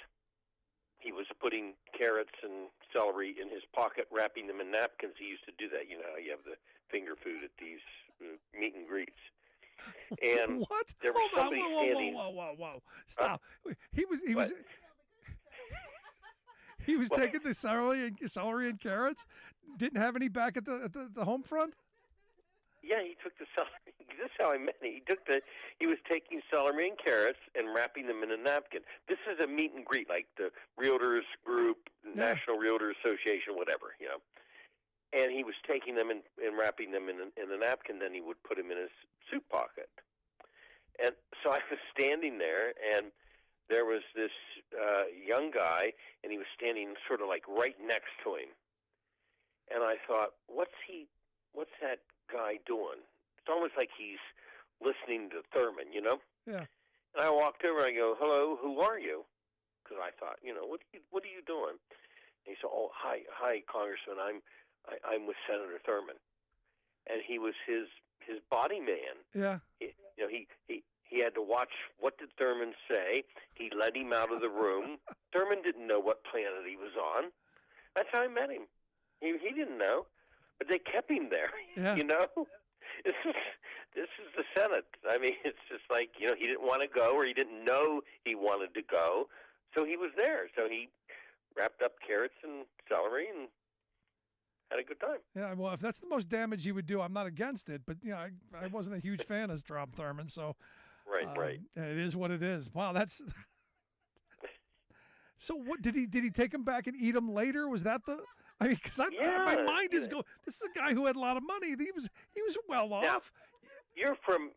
He was putting carrots and celery in his pocket, wrapping them in napkins. He used to do that. You know how you have the finger food at these meet and greets. And what? There was somebody standing. Whoa! Stop. He was taking the celery and carrots. Didn't have any back at the home front. Yeah, he took the celery. This is how I met him. He was taking celery and carrots and wrapping them in a napkin. This is a meet and greet, like the Realtors Group, National Realtors Association, whatever, And he was taking them and wrapping them in a napkin. Then he would put them in his suit pocket. And so I was standing there, and there was this young guy, and he was standing sort of like right next to him. And I thought, what's that guy doing? It's almost like he's listening to Thurman, Yeah. And I walked over, and I go, hello, who are you? Because I thought, what are you doing? And he said, oh, hi, Congressman, I'm with Senator Thurman. And he was his body man. Yeah. He had to watch, what did Thurman say? He let him out of the room. Thurman didn't know what planet he was on. That's how I met him. He didn't know, but they kept him there. Yeah. This is the Senate. I mean, it's just like, he didn't want to go, or he didn't know he wanted to go, so he was there. So he wrapped up carrots and celery and had a good time. Yeah, well, if that's the most damage he would do, I'm not against it. But I wasn't a huge fan of Strom Thurmond, so right. It is what it is. Wow, that's. So what did he take him back and eat him later? Was that the? I mean, because my mind is going. This is a guy who had a lot of money. He was well off. Now, you're from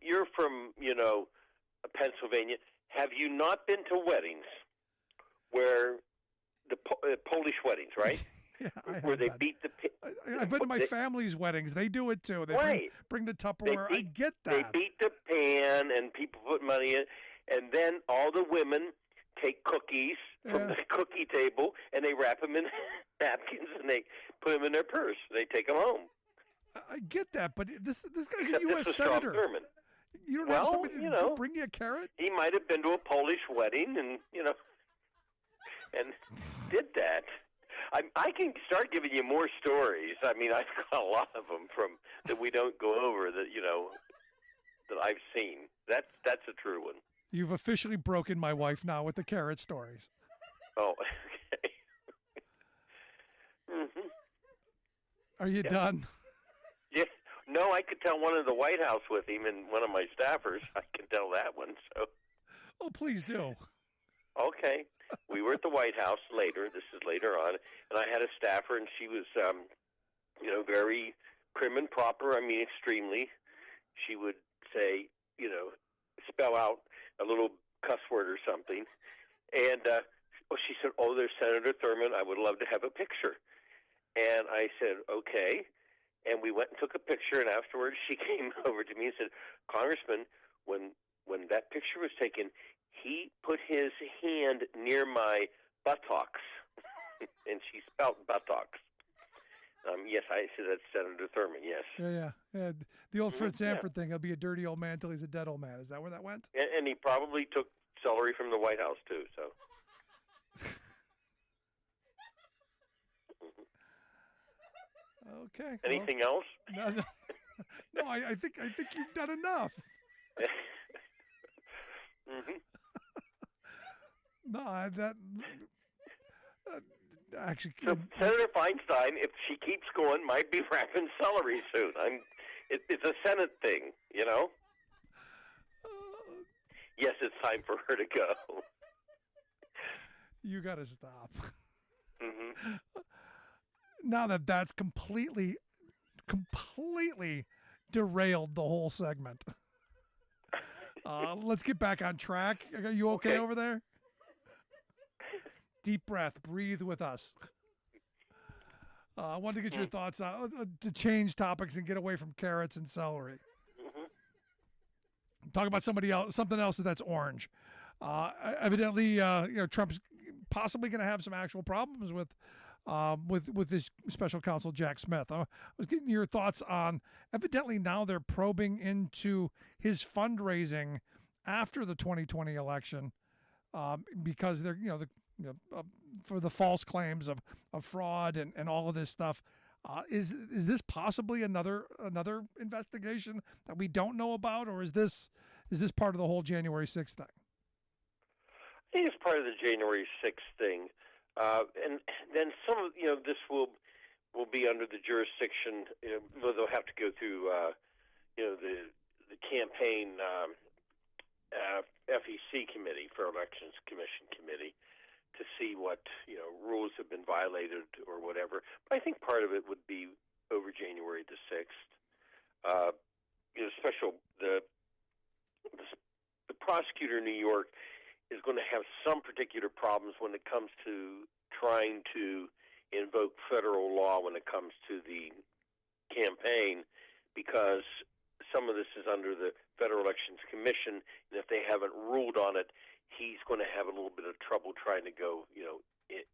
Pennsylvania. Have you not been to weddings where the Polish weddings, right? Yeah, where they beat the. I've been to my family's weddings. They do it too. They bring the Tupperware. I get that. They beat the pan, and people put money in, and then all the women take cookies from the cookie table, and they wrap them in napkins, and they put them in their purse. They take them home. I get that, but this guy's a U.S. senator. You don't well, have somebody to bring you a carrot? He might have been to a Polish wedding and, and did that. I can start giving you more stories. I mean, I've got a lot of them that we don't go over that, that I've seen. That's a true one. You've officially broken my wife now with the carrot stories. Oh, okay. Mm-hmm. Are you done? Yeah. No, I could tell one in the White House with him and one of my staffers. I can tell that one. So. Oh, please do. Okay. We were at the White House later. This is later on. And I had a staffer, and she was, very prim and proper. I mean, extremely. She would say, spell out a little cuss word or something. And she said, "Oh, there's Senator Thurmond. I would love to have a picture." And I said, "Okay." And we went and took a picture, and afterwards she came over to me and said, "Congressman, when that picture was taken, he put his hand near my buttocks." And she spelled buttocks. Yes, I said that's Senator Thurmond, yes. Yeah. The old Fred Sanford thing, he'll be a dirty old man until he's a dead old man. Is that where that went? And he probably took celery from the White House, too, so. Okay. Anything else? No, I think you've done enough. Mm-hmm. No, actually. So Senator Feinstein, if she keeps going, might be wrapping celery soon. It's a Senate thing, Yes, it's time for her to go. You got to stop. Mm-hmm. Now that's completely derailed the whole segment. Let's get back on track. Are you okay over there? Deep breath. Breathe with us. I wanted to get your thoughts on to change topics and get away from carrots and celery. Mm-hmm. Talk about something else that's orange. Evidently, Trump's possibly going to have some actual problems with this special counsel Jack Smith. I was getting your thoughts on. Evidently, now they're probing into his fundraising after the 2020 election because they're for the false claims of fraud and all of this stuff. Is this possibly another investigation that we don't know about, or is this part of the whole January 6th thing? I think it's part of the January 6th thing, and then some of this will be under the jurisdiction. They'll have to go through the campaign FEC committee for Elections Commission committee to see what rules have been violated or whatever. But I think part of it would be over January the 6th. The prosecutor in New York is going to have some particular problems when it comes to trying to invoke federal law when it comes to the campaign, because some of this is under the Federal Elections Commission, and if they haven't ruled on it, he's going to have a little bit of trouble trying to go,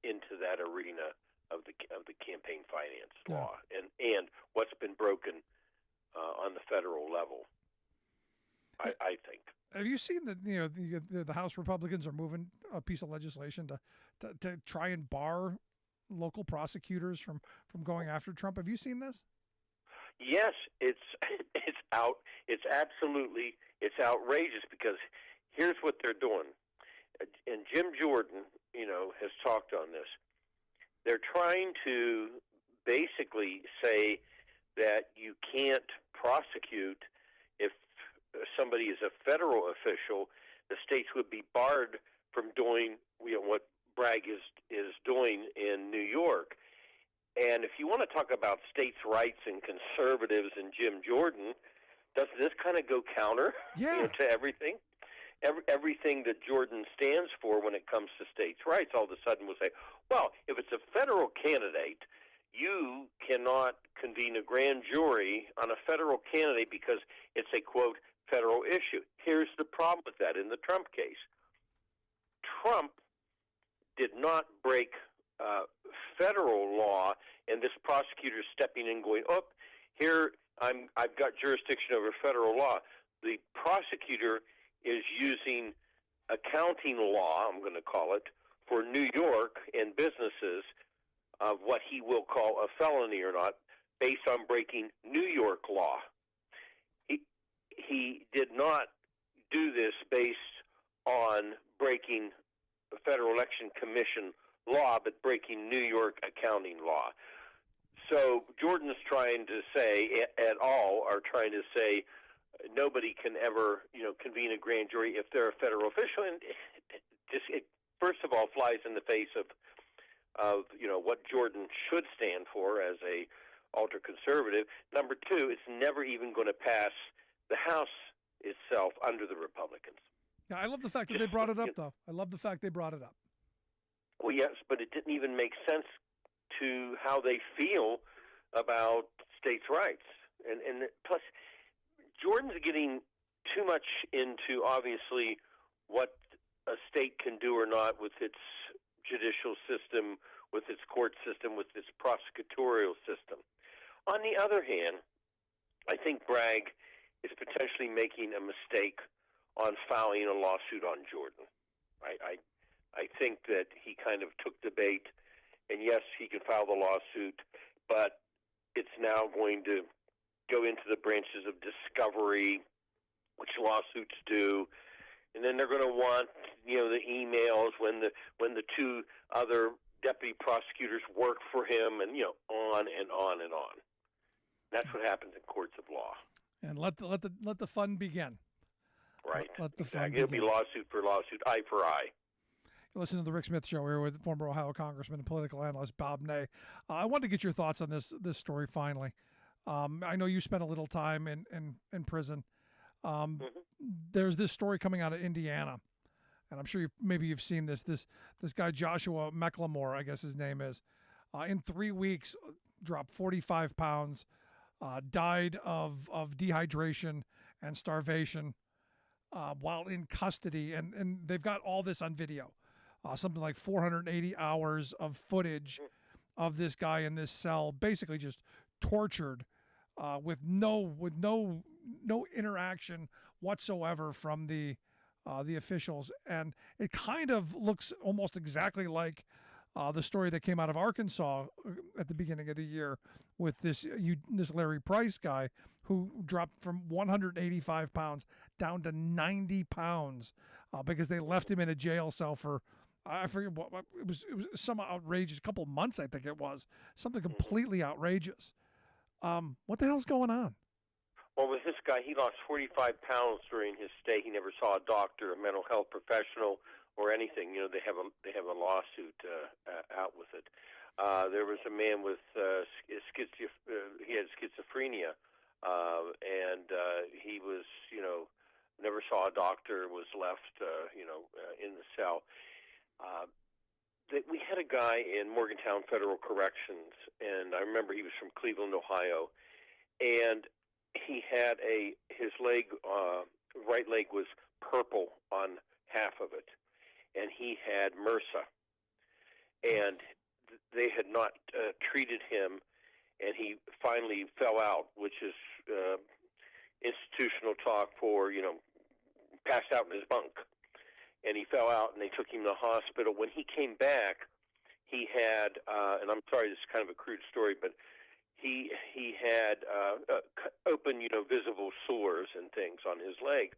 into that arena of the campaign finance law and what's been broken on the federal level. I think. Have you seen that the House Republicans are moving a piece of legislation to try and bar local prosecutors from going after Trump? Have you seen this? Yes, it's outrageous, because here's what they're doing. And Jim Jordan, has talked on this. They're trying to basically say that you can't prosecute if somebody is a federal official. The states would be barred from doing what Bragg is doing in New York. And if you want to talk about states' rights and conservatives and Jim Jordan, doesn't this kind of go counter to everything? Everything that Jordan stands for when it comes to states' rights, all of a sudden will say, well, if it's a federal candidate, you cannot convene a grand jury on a federal candidate because it's a, quote, federal issue. Here's the problem with that in the Trump case. Trump did not break federal law, and this prosecutor stepping in going, here I've got jurisdiction over federal law. the prosecutor is using accounting law, I'm going to call it, for New York and businesses of what he will call a felony or not, based on breaking New York law. He did not do this based on breaking the Federal Election Commission law, but breaking New York accounting law. So Jordan's trying to say, are trying to say, nobody can ever, convene a grand jury if they're a federal official, and it first of all flies in the face of what Jordan should stand for as a ultra conservative. Number two, it's never even going to pass the House itself under the Republicans. Yeah, I love the fact that they brought it up, though. I love the fact they brought it up. Well, yes, but it didn't even make sense to how they feel about states' rights, and plus, Jordan's getting too much into, obviously, what a state can do or not with its judicial system, with its court system, with its prosecutorial system. On the other hand, I think Bragg is potentially making a mistake on filing a lawsuit on Jordan. I think that he kind of took the bait, and yes, he can file the lawsuit, but it's now going to go into the branches of discovery, which lawsuits do, and then they're going to want the emails when the two other deputy prosecutors work for him, and on and on and on. That's what happens in courts of law. And let the fun begin. Right. Let the fun It'll begin. be lawsuit for lawsuit, eye for eye. Listen to the Rick Smith Show here with former Ohio Congressman and political analyst Bob Ney. I wanted to get your thoughts on this story finally. I know you spent a little time in prison. There's this story coming out of Indiana, and I'm sure maybe you've seen this. This guy Joshua McLemore, I guess his name is, in 3 weeks dropped 45 pounds, died of dehydration and starvation while in custody, and they've got all this on video. Something like 480 hours of footage of this guy in this cell, basically just tortured, with no interaction whatsoever from the officials, and it kind of looks almost exactly like the story that came out of Arkansas at the beginning of the year with this Larry Price guy who dropped from 185 pounds down to 90 pounds because they left him in a jail cell for, I forget what it was some outrageous couple of months, I think it was, something completely outrageous. What the hell's going on? Well, with this guy, he lost 45 pounds during his stay. He never saw a doctor, a mental health professional, or anything. They have a lawsuit out with it. There was a man with he had schizophrenia, and he was never saw a doctor. Was left in the cell. We had a guy in Morgantown Federal Corrections, and I remember he was from Cleveland, Ohio, and he had his leg, right leg was purple on half of it, and he had MRSA, and they had not treated him, and he finally fell out, which is institutional talk for, passed out in his bunk. And he fell out, and they took him to the hospital. When he came back, he had, and I'm sorry, this is kind of a crude story, but he had open, visible sores and things on his leg.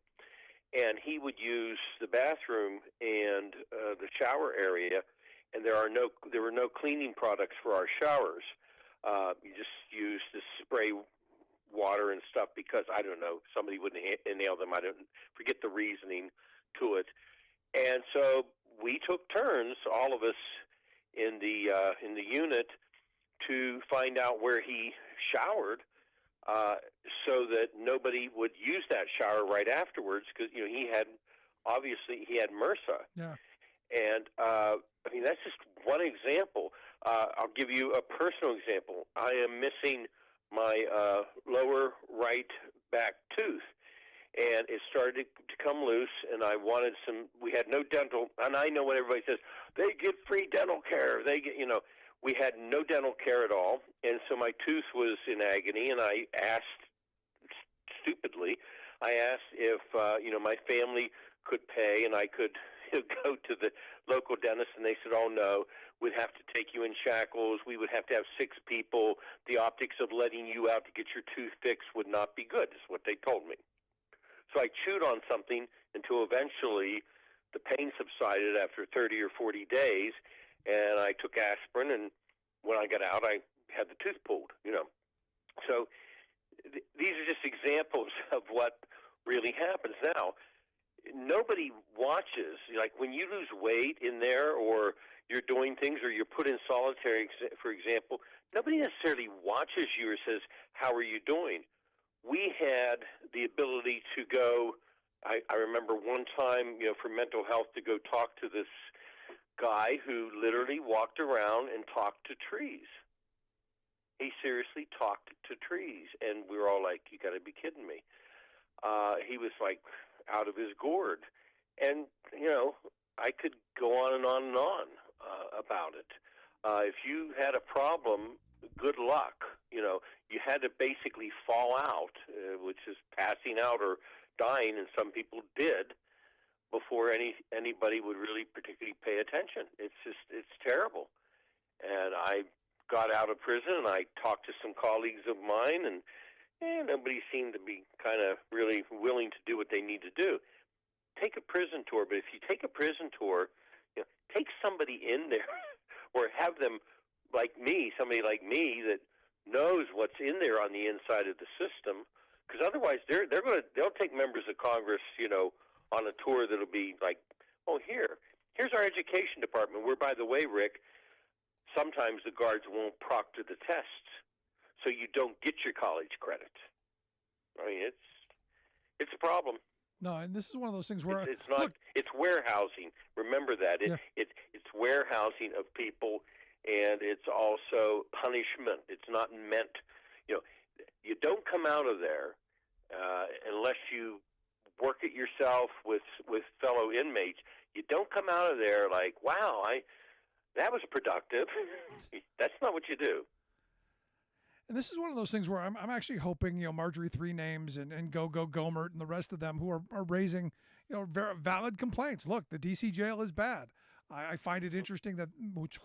And he would use the bathroom and the shower area, and there were no cleaning products for our showers. You just use the spray water and stuff because, I don't know, somebody wouldn't inhale them. I don't forget the reasoning to it. And so we took turns, all of us in the unit, to find out where he showered, so that nobody would use that shower right afterwards, because he had MRSA. Yeah. And that's just one example. I'll give you a personal example. I am missing my lower right back tooth, and it started to come loose, and I wanted we had no dental, and I know what everybody says, they get free dental care, we had no dental care at all, and so my tooth was in agony, and I asked stupidly, I asked if my family could pay and I could go to the local dentist, and they said, "Oh no, we'd have to take you in shackles. We would have to have 6 people. The optics of letting you out to get your tooth fixed would not be good," is what they told me. So I chewed on something until eventually the pain subsided after 30 or 40 days, and I took aspirin, and when I got out, I had the tooth pulled, So these are just examples of what really happens. Now, nobody watches. Like when you lose weight in there, or you're doing things, or you're put in solitary, for example, nobody necessarily watches you or says, "How are you doing?" We had the ability to go, I remember one time, for mental health, to go talk to this guy who literally walked around and talked to trees. He seriously talked to trees, and we were all like, "You got to be kidding me." He was like out of his gourd. And, I could go on and on and on about it. If you had a problem, good luck. You had to basically fall out, which is passing out or dying, and some people did, before anybody would really particularly pay attention. It's terrible. And I got out of prison, and I talked to some colleagues of mine, and nobody seemed to be kind of really willing to do what they need to do. Take a prison tour, but if you take a prison tour, take somebody in there or have them somebody like me that knows what's in there on the inside of the system, because otherwise they'll take members of Congress, on a tour that'll be like, "Oh, here's our education department, where, by the way, Rick, sometimes the guards won't proctor the tests, so you don't get your college credit." I mean, it's a problem. No, and this is one of those things where it's not. It's warehousing. Remember that it's warehousing of people, and it's also punishment. It's not meant. You don't come out of there unless you work it yourself with fellow inmates. You don't come out of there like, "Wow, that was productive." That's not what you do. And this is one of those things where I'm actually hoping, Marjorie Three Names and Go Gomert and the rest of them who are raising, very valid complaints. Look, the D.C. jail is bad. I find it interesting that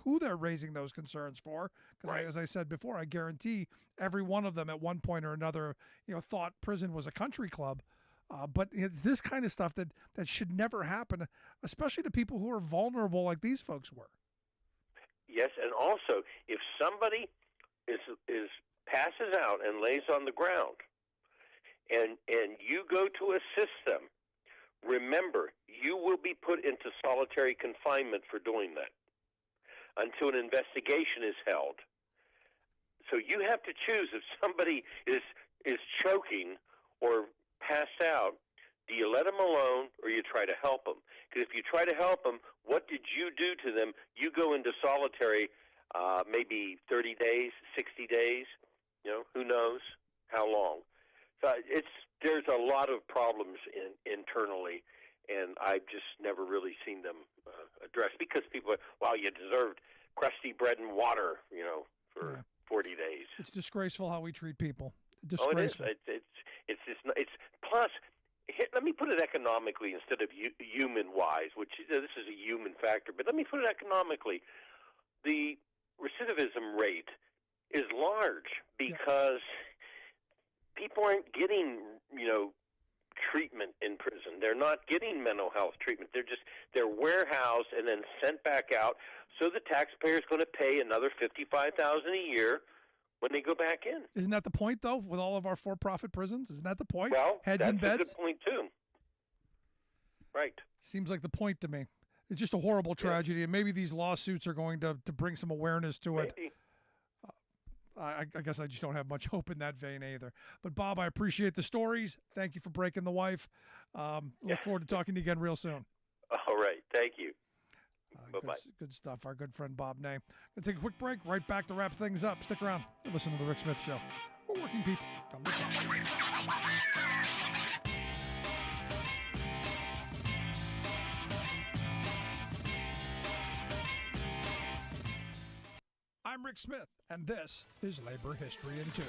who they're raising those concerns for, because as I said before, I guarantee every one of them at one point or another, thought prison was a country club. But it's this kind of stuff that should never happen, especially to people who are vulnerable like these folks were. Yes, and also if somebody is passes out and lays on the ground, and you go to assist them, remember, you will be put into solitary confinement for doing that until an investigation is held. So you have to choose. If somebody is choking or passed out, do you let them alone or you try to help them? Because if you try to help them, what did you do to them? You go into solitary maybe 30 days, 60 days, who knows how long. So there's a lot of problems internally, and I've just never really seen them addressed, because people are, "Wow, you deserved crusty bread and water, for 40 days. It's disgraceful how we treat people. Disgraceful. Oh, it is. It's plus. Let me put it economically instead of human-wise, which this is a human factor. But let me put it economically. The recidivism rate is large because people aren't getting, treatment in prison. They're not getting mental health treatment. They're warehoused and then sent back out. So the taxpayer is going to pay another $55,000 a year when they go back in. Isn't that the point, though, with all of our for-profit prisons? Isn't that the point? Well, Heads in beds? That's a good point, too. Right. Seems like the point to me. It's just a horrible tragedy, and maybe these lawsuits are going to bring some awareness to it. Maybe. I guess I just don't have much hope in that vein either. But, Bob, I appreciate the stories. Thank you for breaking the wife. Look forward to talking to you again real soon. All right. Thank you. Bye-bye. Good stuff. Our good friend Bob Ney. Going to take a quick break. Right back to wrap things up. Stick around. Listen to The Rick Smith Show. We're working people. Come with us. I'm Rick Smith, and this is Labor History in 2.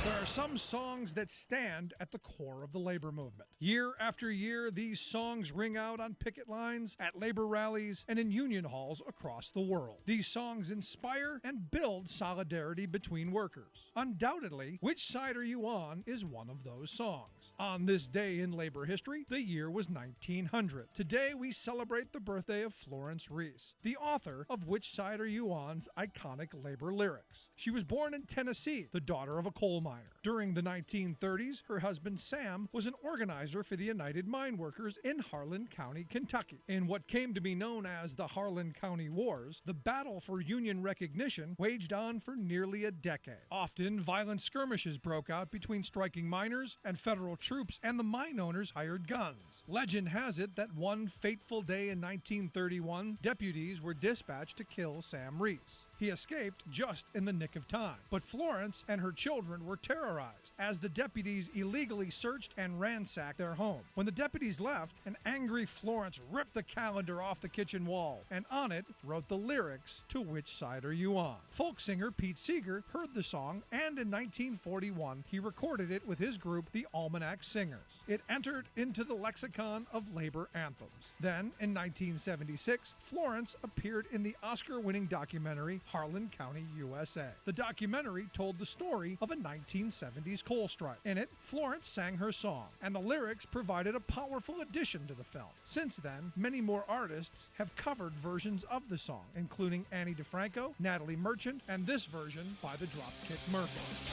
There are some songs that stand at the core of the labor movement. Year after year, these songs ring out on picket lines, at labor rallies, and in union halls across the world. These songs inspire and build solidarity between workers. Undoubtedly, Which Side Are You On is one of those songs. On this day in labor history, the year was 1900. Today, we celebrate the birthday of Florence Reese, the author of Which Side Are You On's iconic labor lyrics. She was born in Tennessee, the daughter of a coal miner. During the 1930s, her husband Sam was an organizer for the United Mine Workers in Harlan County, Kentucky. In what came to be known as the Harlan County Wars, the battle for Union recognition waged on for nearly a decade. Often, violent skirmishes broke out between striking miners and federal troops, and the mine owners hired guns. Legend has it that one fateful day in 1931, deputies were dispatched to kill Sam Reese. He escaped just in the nick of time. But Florence and her children were terrorized as the deputies illegally searched and ransacked their home. When the deputies left, an angry Florence ripped the calendar off the kitchen wall and on it wrote the lyrics to Which Side Are You On? Folk singer Pete Seeger heard the song, and in 1941 he recorded it with his group, the Almanac Singers. It entered into the lexicon of labor anthems. Then, in 1976, Florence appeared in the Oscar-winning documentary Harlan County, USA. The documentary told the story of a 1970s coal strike. In it, Florence sang her song, and the lyrics provided a powerful addition to the film. Since then, many more artists have covered versions of the song, including Annie DeFranco, Natalie Merchant, and this version by the Dropkick Murphys.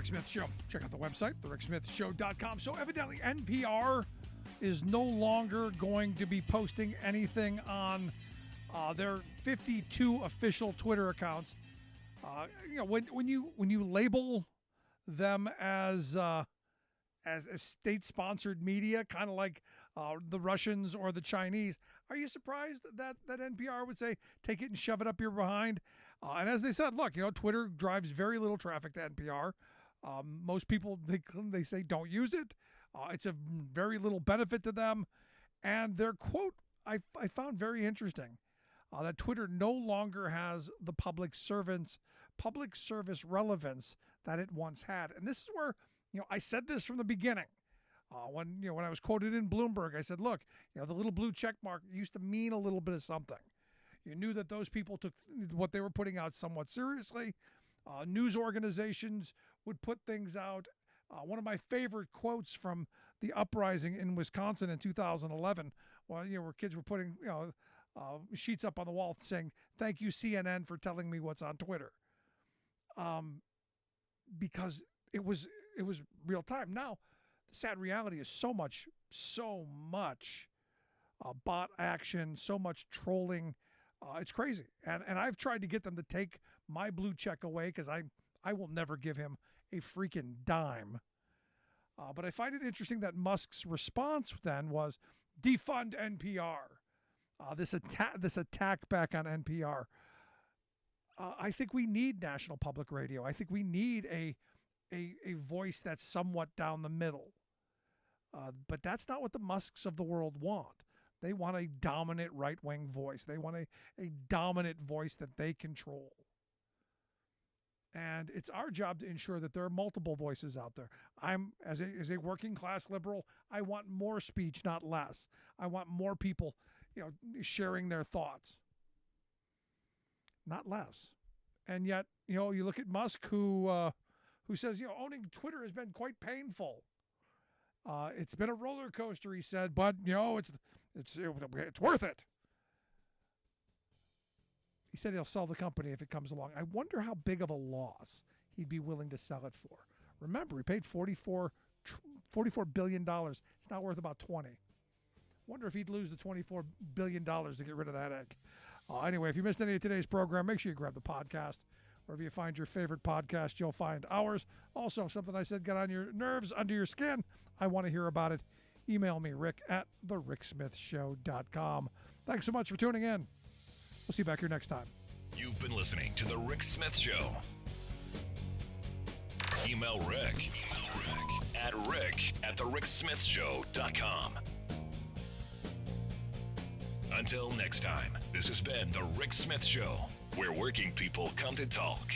Smith Show. Check out the website, thericksmithshow.com. So evidently NPR is no longer going to be posting anything on their 52 official Twitter accounts. When you label them as state-sponsored media, kind of like the Russians or the Chinese, are you surprised that NPR would say, take it and shove it up your behind? And as they said, look, Twitter drives very little traffic to NPR. Most people, they say, don't use it. It's a very little benefit to them. And their quote I found very interesting, that Twitter no longer has the public service relevance that it once had. And this is where, I said this from the beginning. When I was quoted in Bloomberg, I said, look, the little blue check mark used to mean a little bit of something. You knew that those people took what they were putting out somewhat seriously. News organizations would put things out. One of my favorite quotes from the uprising in Wisconsin in 2011, where kids were putting sheets up on the wall saying, "Thank you CNN for telling me what's on Twitter," because it was real time. Now, the sad reality is so much bot action, so much trolling. It's crazy. And I've tried to get them to take my blue check away because I will never give him a freaking dime. But I find it interesting that Musk's response then was defund NPR. This attack back on NPR. I think we need National Public Radio. I think we need a voice that's somewhat down the middle. But that's not what the Musks of the world want. They want a dominant right-wing voice. They want a dominant voice that they control. And it's our job to ensure that there are multiple voices out there. I'm, as a working class liberal, I want more speech, not less. I want more people, sharing their thoughts, not less. And yet, you look at Musk, who says, owning Twitter has been quite painful. It's been a roller coaster, he said, but it's worth it. He said he'll sell the company if it comes along. I wonder how big of a loss he'd be willing to sell it for. Remember, he paid $44 billion. It's now worth about 20. Wonder if he'd lose the $24 billion to get rid of that egg. Anyway, if you missed any of today's program, make sure you grab the podcast. Wherever you find your favorite podcast, you'll find ours. Also, something I said got on your nerves, under your skin. I want to hear about it. email me, Rick at thericksmithshow.com. Thanks so much for tuning in. We'll see you back here next time. You've been listening to The Rick Smith Show. Email Rick at rick@thericksmithshow.com. Until next time, this has been The Rick Smith Show, where working people come to talk.